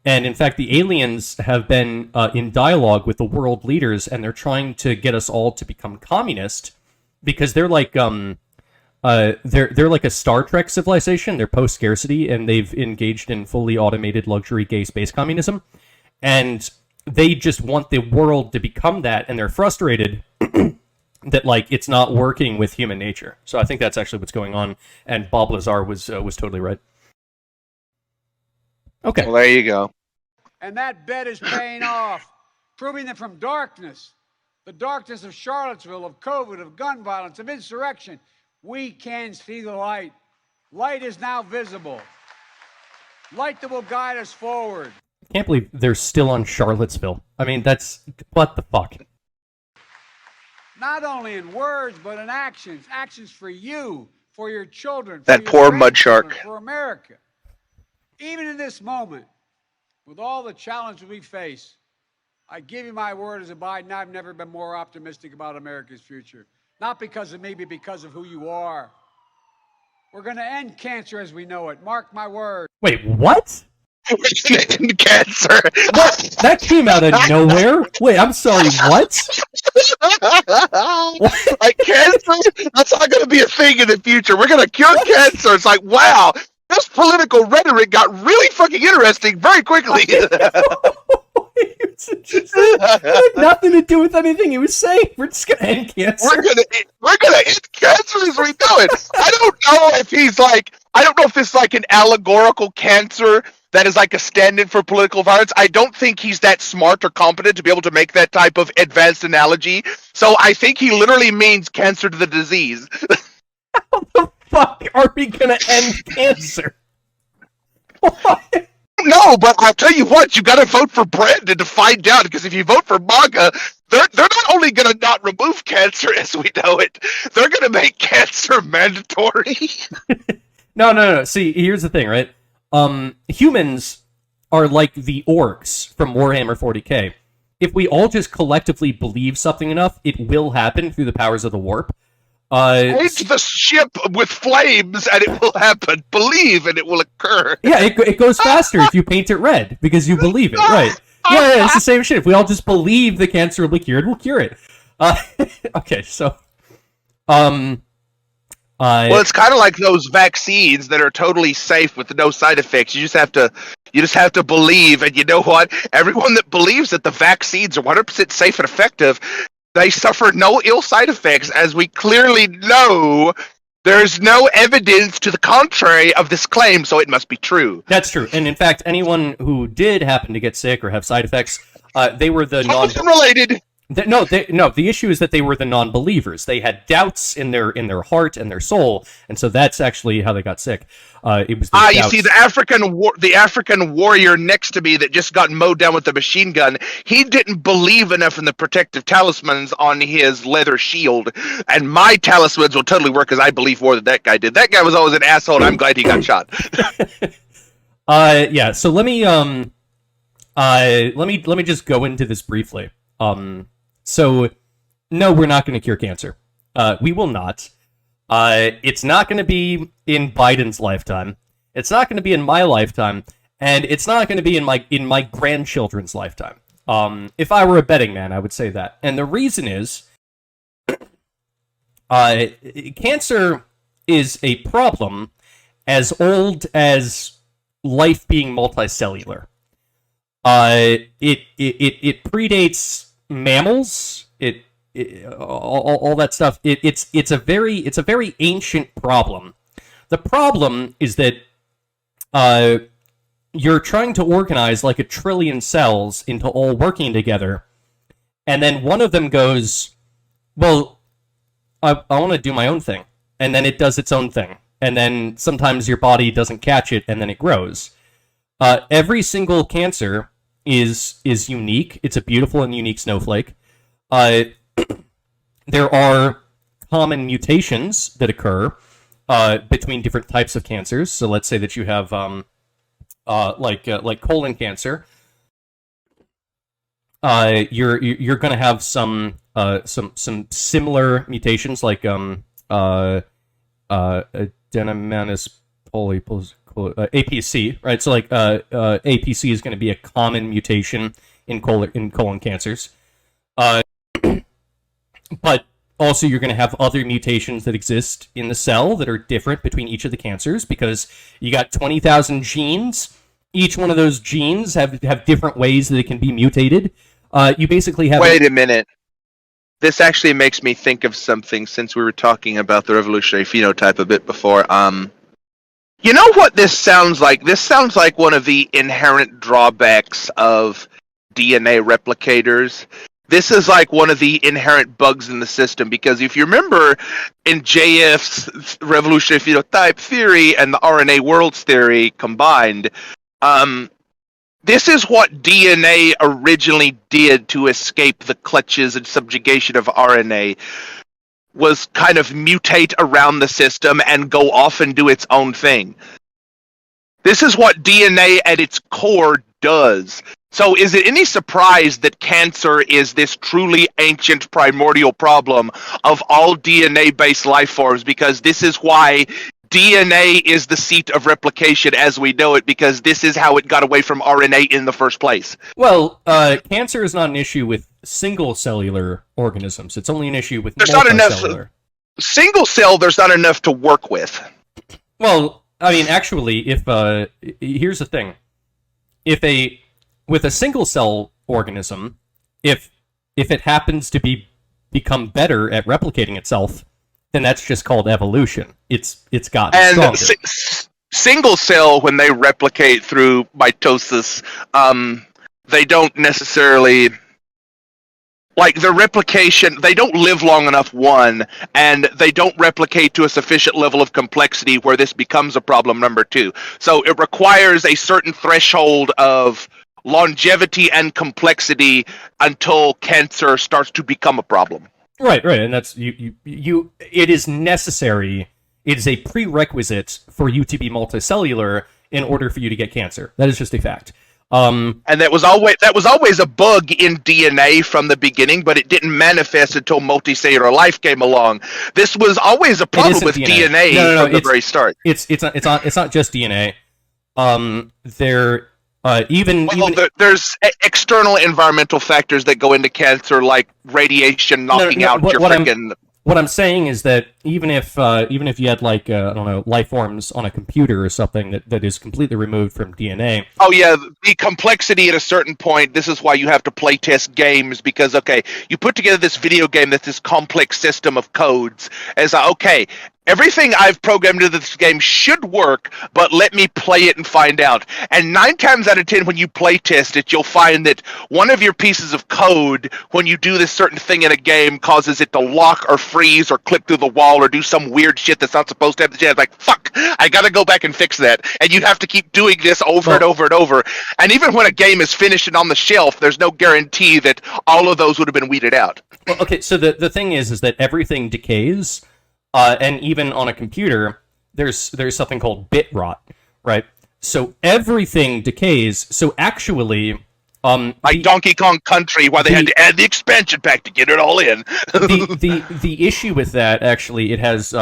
And in fact, the aliens have been in dialogue with the world leaders, and they're trying to get us all to become communist because they're like they're like a Star Trek civilization. They're post-scarcity, and they've engaged in fully automated luxury gay space communism. And they just want the world to become that, and they're frustrated that like it's not working with human nature. So I think that's actually what's going on. And Bob Lazar was totally right. Okay. Well, there you go. And that bet is paying off, proving that from darkness, the darkness of Charlottesville, of COVID, of gun violence, of insurrection, we can see the light. Light is now visible. Light that will guide us forward. I can't believe they're still on Charlottesville. I mean, that's... what the fuck? Not only in words, but in actions. Actions for you, for your children, for That your poor mud shark. for America. Even in this moment, with all the challenges we face, I give you my word as a Biden, I've never been more optimistic about America's future. Not because of me, but because of who you are. We're going to end cancer as we know it. Mark my word. Wait, what? Cancer. What? That came out of nowhere? Wait, I'm sorry, what? Like cancer? That's not going to be a thing in the future. We're going to cure cancer. It's like, wow, this political rhetoric got really fucking interesting very quickly. It had nothing to do with anything he was saying. We're just gonna end cancer. We're gonna end cancer as we know it. I don't know if this is like an allegorical cancer that is like a stand-in for political violence. I don't think he's that smart or competent to be able to make that type of advanced analogy. So I think he literally means cancer to the disease. How the fuck are we gonna end cancer? What? No, but I'll tell you what, you gotta vote for Brandon to find out, because if you vote for MAGA, they're not only gonna not remove cancer as we know it, they're gonna make cancer mandatory. No. See, here's the thing, right? Humans are like the orcs from Warhammer 40k. If we all just collectively believe something enough, it will happen through the powers of the warp. Paint the ship with flames and it will happen. Believe and it will occur. Yeah, it goes faster if you paint it red because you believe it, right? Yeah, it's the same shit. If we all just believe the cancer will be cured, we'll cure it. Okay, so, well, it's kind of like those vaccines that are totally safe with no side effects. You just have to believe, and you know what? Everyone that believes that the vaccines are 100% safe and effective, they suffer no ill side effects, as we clearly know there's no evidence to the contrary of this claim, so it must be true. That's true. And in fact, anyone who did happen to get sick or have side effects, they were the related. No, the issue is that they were the non-believers. They had doubts in their heart and their soul, and so that's actually how they got sick. It was you see, the African warrior next to me that just got mowed down with the machine gun, he didn't believe enough in the protective talismans on his leather shield, and my talismans will totally work because I believe more than that guy did. That guy was always an asshole, and I'm glad he got shot. Yeah. So let me just go into this briefly. So, no, we're not going to cure cancer. We will not. It's not going to be in Biden's lifetime. It's not going to be in my lifetime, and it's not going to be in my grandchildren's lifetime. If I were a betting man, I would say that. And the reason is, cancer is a problem as old as life being multicellular. It predates mammals. All that stuff. It's a very ancient problem. The problem is that you're trying to organize like 1 trillion cells into all working together, and then one of them goes, well, I want to do my own thing, and then it does its own thing, and then sometimes your body doesn't catch it, and then it grows. Every single cancer is unique. It's a beautiful and unique snowflake. There are common mutations that occur between different types of cancers. So let's say that you have like colon cancer. You're going to have some similar mutations like adenomyosis APC, right? So like APC is going to be a common mutation in colon cancers. But also you're going to have other mutations that exist in the cell that are different between each of the cancers because you got 20,000 genes. Each one of those genes have different ways that it can be mutated. You basically have... Wait a minute. This actually makes me think of something since we were talking about the revolutionary phenotype a bit before. You know what this sounds like? This sounds like one of the inherent drawbacks of DNA replicators. This is like one of the inherent bugs in the system, because if you remember in JF's revolutionary phenotype theory and the RNA worlds theory combined, this is what DNA originally did to escape the clutches and subjugation of RNA, was kind of mutate around the system and go off and do its own thing. This is what DNA at its core does. So is it any surprise that cancer is this truly ancient primordial problem of all DNA-based life forms? Because this is why DNA is the seat of replication as we know it, because this is how it got away from RNA in the first place. Well, cancer is not an issue with single-cellular organisms. It's only an issue with there's not enough single cell. There's not enough to work with. Well, I mean, actually, if here's the thing: with a single-cell organism, if it happens to become better at replicating itself, then that's just called evolution. It's gotten stronger. Single cell, when they replicate through mitosis, they don't necessarily, like, the replication, they don't live long enough, one, and they don't replicate to a sufficient level of complexity where this becomes a problem, number two. So it requires a certain threshold of longevity and complexity until cancer starts to become a problem. Right, and that's you. It is necessary. It is a prerequisite for you to be multicellular in order for you to get cancer. That is just a fact. And that was always a bug in DNA from the beginning, but it didn't manifest until multicellular life came along. This was always a problem with DNA from the very start. It's not just DNA. There's external environmental factors that go into cancer, like radiation knocking out your freaking. What I'm saying is that even if you had like I don't know, life forms on a computer or something that is completely removed from DNA. Oh yeah, the complexity at a certain point. This is why you have to play test games, because you put together this video game that's this complex system of codes. As everything I've programmed into this game should work, but let me play it and find out. And 9 times out of 10, when you play test it, you'll find that one of your pieces of code, when you do this certain thing in a game, causes it to lock or freeze or clip through the wall or do some weird shit that's not supposed to have the chance. Like, fuck, I gotta go back and fix that. And you have to keep doing this over and over and over. And even when a game is finished and on the shelf, there's no guarantee that all of those would have been weeded out. Well, okay, so the thing is that everything decays. And even on a computer, there's something called bit rot, right? So everything decays. So actually, Like Donkey Kong Country, why they had to add the expansion pack to get it all in. the issue with that, actually, it has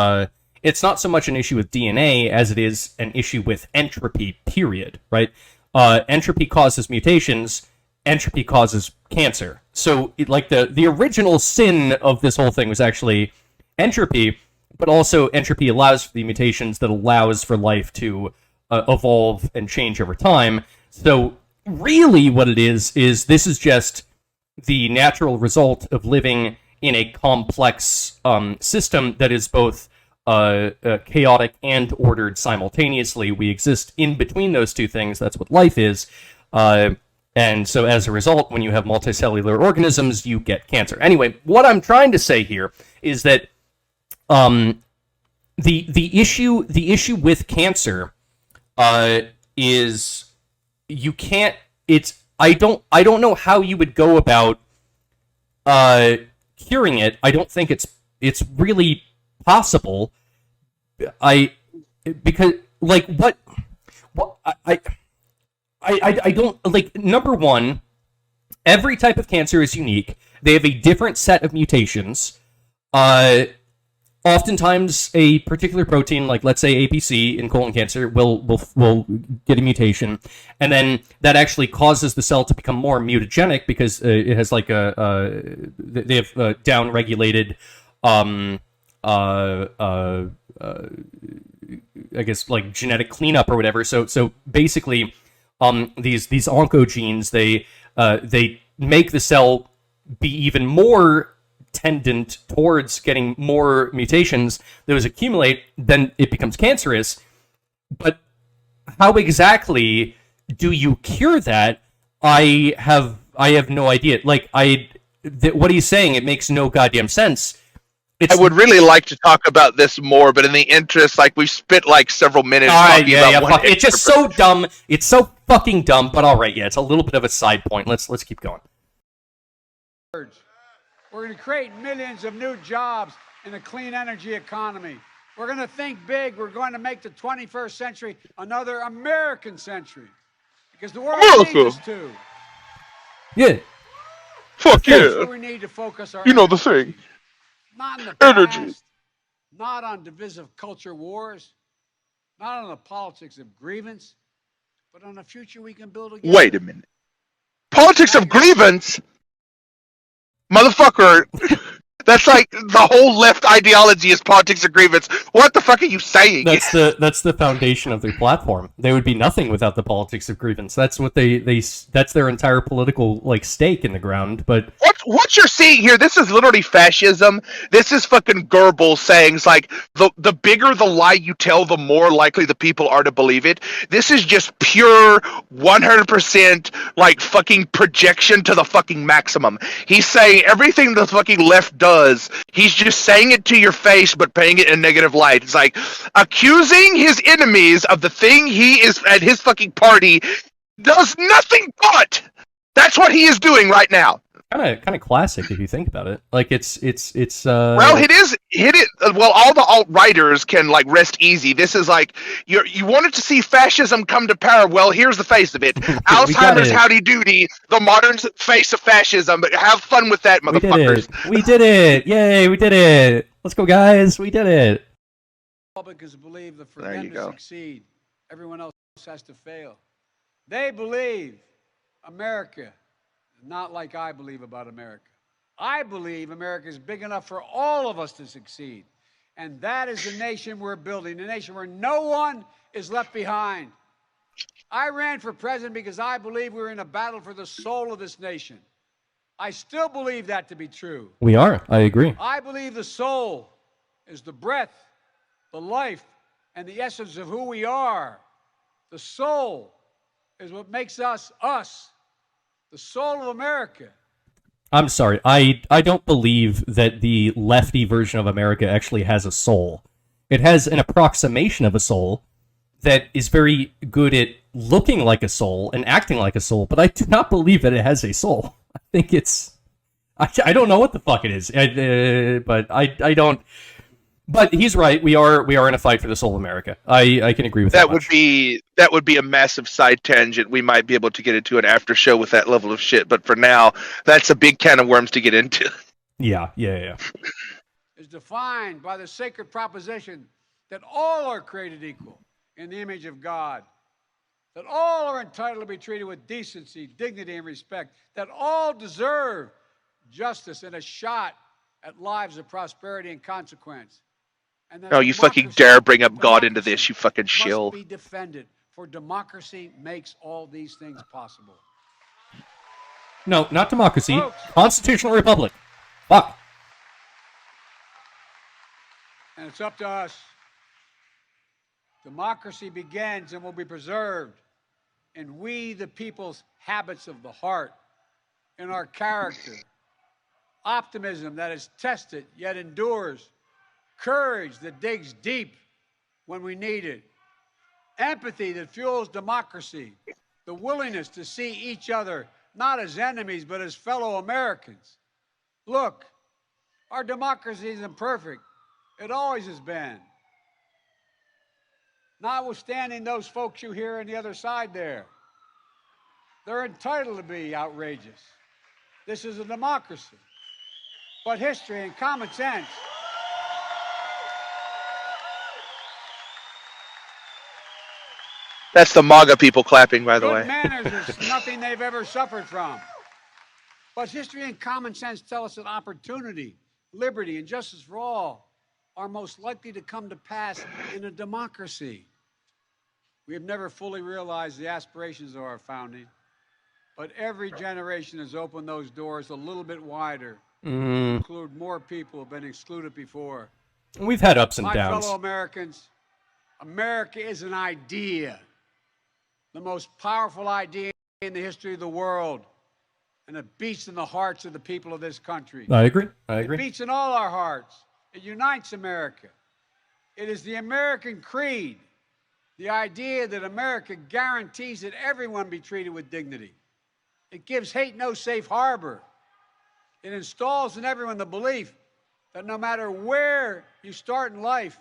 it's not so much an issue with DNA as it is an issue with entropy, period, right? Entropy causes mutations, entropy causes cancer. So, the original sin of this whole thing was actually entropy, but also entropy allows for the mutations that allows for life to evolve and change over time. So, really what it is this is just the natural result of living in a complex system that is both chaotic and ordered simultaneously. We exist in between those two things. That's what life is. And so as a result, when you have multicellular organisms, you get cancer. Anyway, what I'm trying to say here is that the issue with cancer is you can't. I don't know how you would go about curing it. I don't think it's really possible. Because like what I don't like. Number one, every type of cancer is unique. They have a different set of mutations. Oftentimes, a particular protein, like let's say APC in colon cancer, will get a mutation, and then that actually causes the cell to become more mutagenic because it has like they have down-regulated, I guess like genetic cleanup or whatever. So basically, these oncogenes they make the cell be even more tendent towards getting more mutations. Those accumulate, then it becomes cancerous. But how exactly do you cure that? I have no idea. Like what he's saying, it makes no goddamn sense. I would really like to talk about this more, but in the interest, like we've spent like several minutes talking about it's just so dumb. It's so fucking dumb. But all right, yeah, it's a little bit of a side point. Let's keep going. We're going to create millions of new jobs in a clean energy economy. We're going to think big. We're going to make the 21st century another American century. Because the world needs us to. Yeah. Fuck That's yeah. where we need to focus our the thing. Not in the Energy. past, not on divisive culture wars, not on the politics of grievance, but on a future we can build together. Wait a minute. Politics of grievance? Motherfucker, that's like the whole left ideology is politics of grievance. What the fuck are you saying? That's the foundation of their platform. They would be nothing without the politics of grievance. That's what that's their entire political like stake in the ground. But what you're seeing here, this is literally fascism. This is fucking Goebbels saying it's like the bigger the lie you tell, the more likely the people are to believe it. This is just pure 100% like fucking projection to the fucking maximum. He's saying everything the fucking left does, he's just saying it to your face but paying it in a negative light. It's like accusing his enemies of the thing he is at his fucking party does nothing but. That's what he is doing right now. Kind of classic if you think about it. Like it's well, it is. Well, all the alt-righters can like rest easy. This is like you wanted to see fascism come to power. Well, here's the face of it. Alzheimer's howdy doody, the modern face of fascism. But have fun with that, motherfuckers. We did it! Yay, we did it! Let's go, guys! We did it! Republicans believe that for them to succeed, everyone else has to fail. They believe America not like I believe about America. I believe America is big enough for all of us to succeed. And that is the nation we're building, a nation where no one is left behind. I ran for president because I believe we're in a battle for the soul of this nation. I still believe that to be true. We are. I agree. I believe the soul is the breath, the life, and the essence of who we are. The soul is what makes us, us. The soul of America. I'm sorry. I don't believe that the lefty version of America actually has a soul. It has an approximation of a soul that is very good at looking like a soul and acting like a soul, but I do not believe that it has a soul. I think it's... I don't know what the fuck it is, but I don't... But he's right. We are in a fight for the soul of America. I can agree with that. That would be a massive side tangent. We might be able to get into an after show with that level of shit, but for now, that's a big can of worms to get into. Yeah. Is defined by the sacred proposition that all are created equal in the image of God, that all are entitled to be treated with decency, dignity, and respect, that all deserve justice and a shot at lives of prosperity and consequence. And No, you fucking dare bring up God into this, you fucking shill. Must be defended, for democracy makes all these things possible. No, not democracy. Folks, constitutional republic. Fuck. And it's up to us. Democracy begins and will be preserved in we, the people's habits of the heart, in our character, optimism that is tested yet endures, courage that digs deep when we need it, empathy that fuels democracy, the willingness to see each other not as enemies but as fellow Americans. Look, our democracy isn't perfect. It always has been. Notwithstanding those folks you hear on the other side there, they're entitled to be outrageous. This is a democracy. But history and common sense That's the MAGA people clapping, by the good way. manners is nothing they've ever suffered from. But history and common sense tell us that opportunity, liberty, and justice for all are most likely to come to pass in a democracy. We have never fully realized the aspirations of our founding, but every generation has opened those doors a little bit wider to include more people who have been excluded before. We've had ups and My downs. fellow Americans, America is an idea, the most powerful idea in the history of the world, and it beats in the hearts of the people of this country. I agree. It beats in all our hearts. It unites America. It is the American creed, the idea that America guarantees that everyone be treated with dignity. It gives hate no safe harbor. It installs in everyone the belief that no matter where you start in life,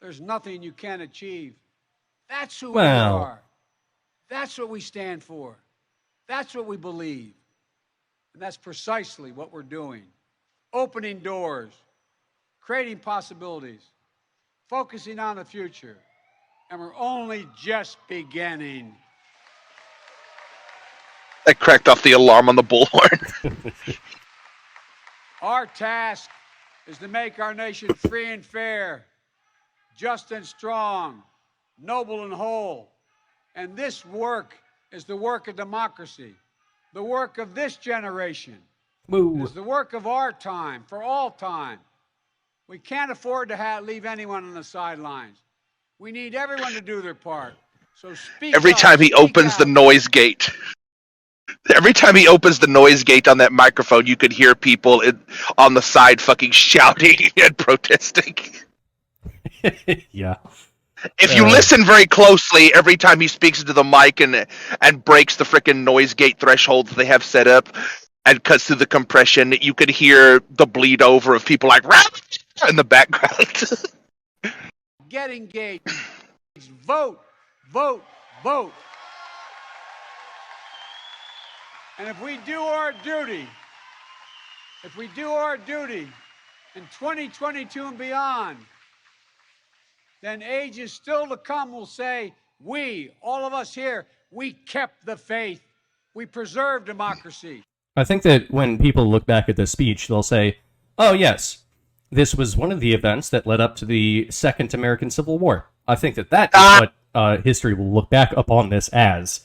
there's nothing you can't achieve. That's who we are. That's what we stand for. That's what we believe. And that's precisely what we're doing. Opening doors, creating possibilities, focusing on the future. And we're only just beginning. I cracked off the alarm on the bullhorn. Our task is to make our nation free and fair, just and strong, noble and whole. And this work is the work of democracy, the work of this generation. It is the work of our time, for all time. We can't afford to leave anyone on the sidelines. We need everyone to do their part. So speak Every up, time he opens the noise gate. Every time he opens the noise gate on that microphone, you could hear people on the side fucking shouting and protesting. Yeah. If you listen very closely, every time he speaks into the mic and breaks the freaking noise gate threshold that they have set up and cuts through the compression, you could hear the bleed over of people like in the background. Get engaged. Vote, vote, vote. And if we do our duty in 2022 and beyond, then ages still to come will say, we, all of us here, we kept the faith. We preserved democracy. I think that when people look back at this speech, they'll say, oh, yes, this was one of the events that led up to the Second American Civil War. I think that is what history will look back upon this as.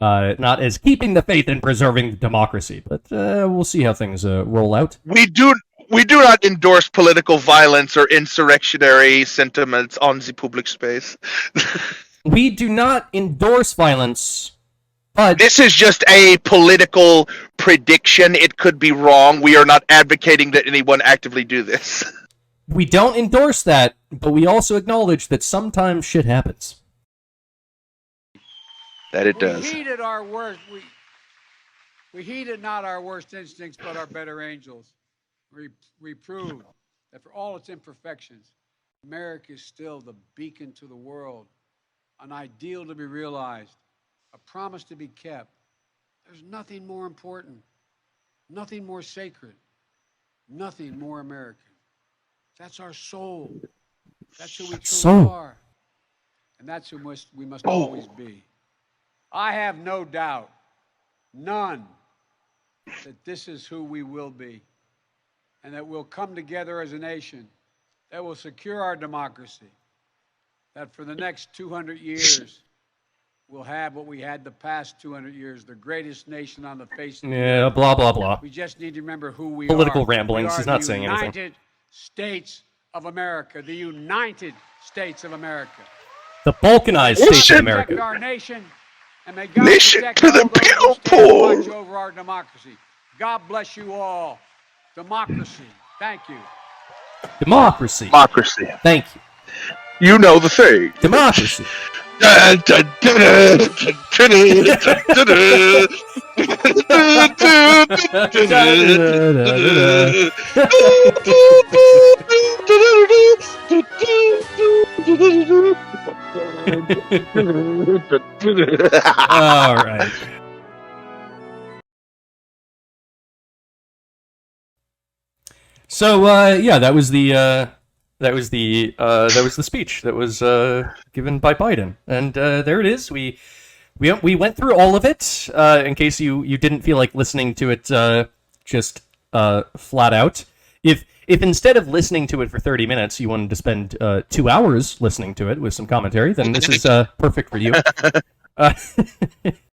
Not as keeping the faith and preserving democracy, but we'll see how things roll out. We do not endorse political violence or insurrectionary sentiments on the public space. We do not endorse violence, but this is just a political prediction. It could be wrong. We are not advocating that anyone actively do this. We don't endorse that, but we also acknowledge that sometimes shit happens. That it does. We heeded our worst. We heeded not our worst instincts, but our better angels. We proved that for all its imperfections, America is still the beacon to the world, an ideal to be realized, a promise to be kept. There's nothing more important, nothing more sacred, nothing more American. That's our soul. That's who we truly are. And that's who we must always be. I have no doubt, none, that this is who we will be, and that we'll come together as a nation that will secure our democracy, that for the next 200 years, we'll have what we had the past 200 years, the greatest nation on the face of the earth. blah, blah, blah. We just need to remember who we Political are. ramblings. We are He's not the saying anything. United States of America, the United States of America. The balkanized states of America. Protect our nation, and may God Nation protect to the all those who stand people. watch over our democracy. God bless you all. Democracy. Thank you. Democracy. Democracy. Thank you. You know the thing. Democracy. All right. So yeah, that was the speech that was given by Biden, and there it is. We went through all of it. In case you didn't feel like listening to it just flat out. If instead of listening to it for 30 minutes, you wanted to spend 2 hours listening to it with some commentary, then this is perfect for you.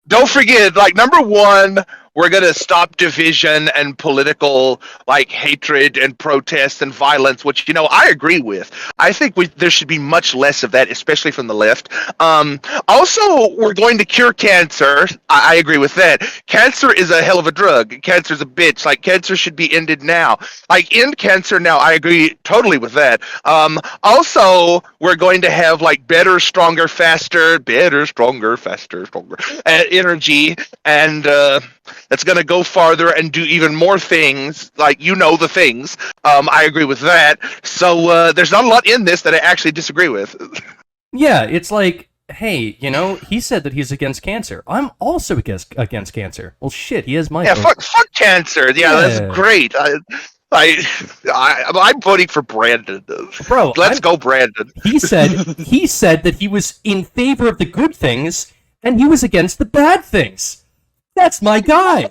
Don't forget, like, number one, we're going to stop division and political, like, hatred and protest and violence, which, I agree with. I think there should be much less of that, especially from the left. Also, we're going to cure cancer. I agree with that. Cancer is a hell of a drug. Cancer's a bitch. Like, cancer should be ended now. Like, end cancer now. I agree totally with that. Also, we're going to have, like, better, stronger, faster energy, and that's going to go farther and do even more things, like, the things. I agree with that. So there's not a lot in this that I actually disagree with. Yeah, it's like, hey, he said that he's against cancer. I'm also against cancer. Well, shit, he is my vote. Fuck cancer. Yeah, that's great. I'm voting for Brandon. Bro, let's go, Brandon. He said that he was in favor of the good things and he was against the bad things. That's my guy.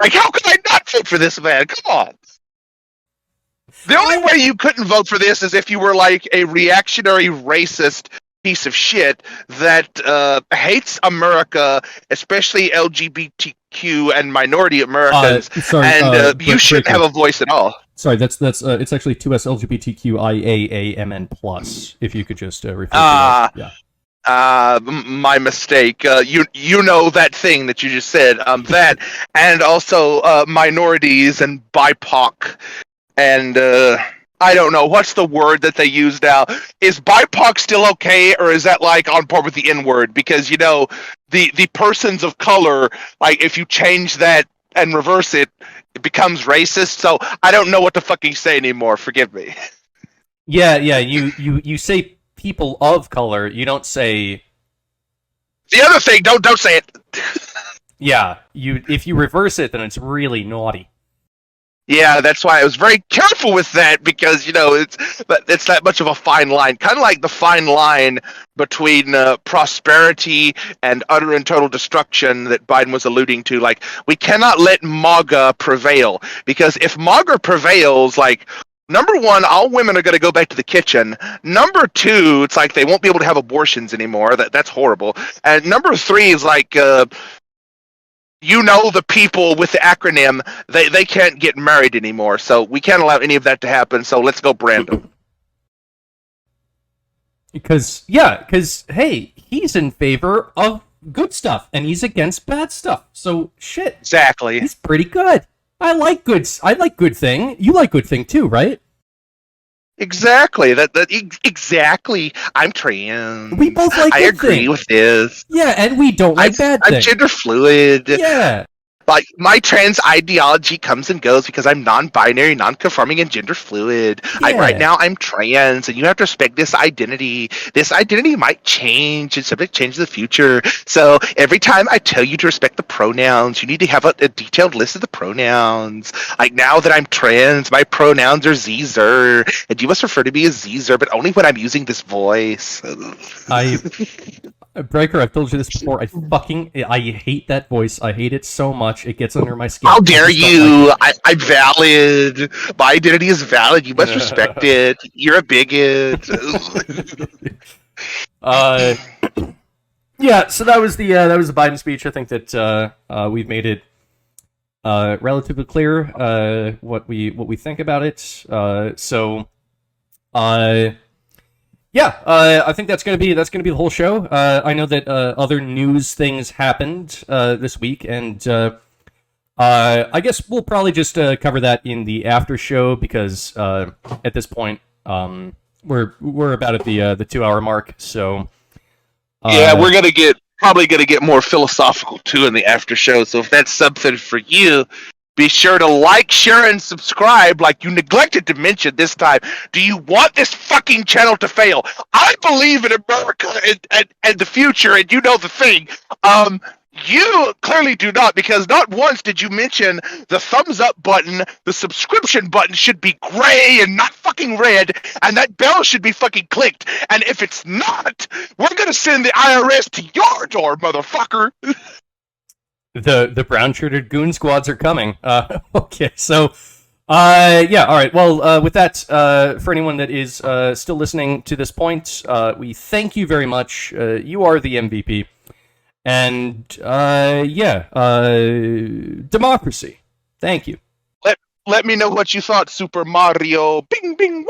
Like, how could I not vote for this man? Come on. The only way you couldn't vote for this is if you were like a reactionary racist piece of shit that hates America, especially LGBTQ and minority Americans, you shouldn't have a voice at all. Sorry, that's it's actually 2S LGBTQIAAMN plus. If you could just refer to that. Yeah. My mistake. You know that thing that you just said. That, and also minorities and BIPOC, and I don't know what's the word that they use now. Is BIPOC still okay, or is that like on par with the N word? Because the persons of color, like, if you change that and reverse it, it becomes racist. So I don't know what to fucking say anymore. Forgive me. Yeah. You say people of color, you don't say the other thing. Don't say it. Yeah, if you reverse it, then it's really naughty. Yeah, that's why I was very careful with that, because it's that much of a fine line, kind of like the fine line between prosperity and utter and total destruction that Biden was alluding to. Like, we cannot let MAGA prevail, because if MAGA prevails, like, number one, all women are going to go back to the kitchen. Number two, it's like they won't be able to have abortions anymore. That's horrible. And number three is like, the people with the acronym, they can't get married anymore. So we can't allow any of that to happen. So let's go, Brandon. Because hey, he's in favor of good stuff and he's against bad stuff. So shit. Exactly. He's pretty good. I like good thing. You like good thing too, right? Exactly. Exactly. I'm trans. We both like I good agree thing. with this. Yeah, and we don't like bad thing. I'm gender fluid. Yeah. Like, my trans ideology comes and goes because I'm non-binary, non-conforming, and gender fluid. Right Yeah. now, I'm trans, and you have to respect this identity. This identity might change, and subject change in the future. So every time I tell you to respect the pronouns, you need to have a detailed list of the pronouns. Like, now that I'm trans, my pronouns are Zer, and you must refer to me as Zer, but only when I'm using this voice. Breaker, I've told you this before. I hate that voice. I hate it so much. It gets under my skin. How dare I just don't you? like it. I'm valid. My identity is valid. You must respect it. You're a bigot. Yeah. So that was the Biden speech. I think that we've made it relatively clear what we think about it. Yeah, I think that's gonna be the whole show. I know that other news things happened this week, and I guess we'll probably just cover that in the after show because at this point we're about at the 2 hour mark. So Yeah, we're probably gonna get more philosophical too in the after show. So if that's something for you, be sure to like, share, and subscribe like you neglected to mention this time. Do you want this fucking channel to fail? I believe in America and the future, and you know the thing. You clearly do not, because not once did you mention the thumbs up button. The subscription button should be gray and not fucking red, and that bell should be fucking clicked. And if it's not, we're gonna send the IRS to your door, motherfucker. the brown shirted goon squads are coming. Okay, so yeah, all right. Well, with that, for anyone that is still listening to this point, we thank you very much. You are the MVP. And yeah, democracy. Thank you. Let me know what you thought, Super Mario. Bing, bing.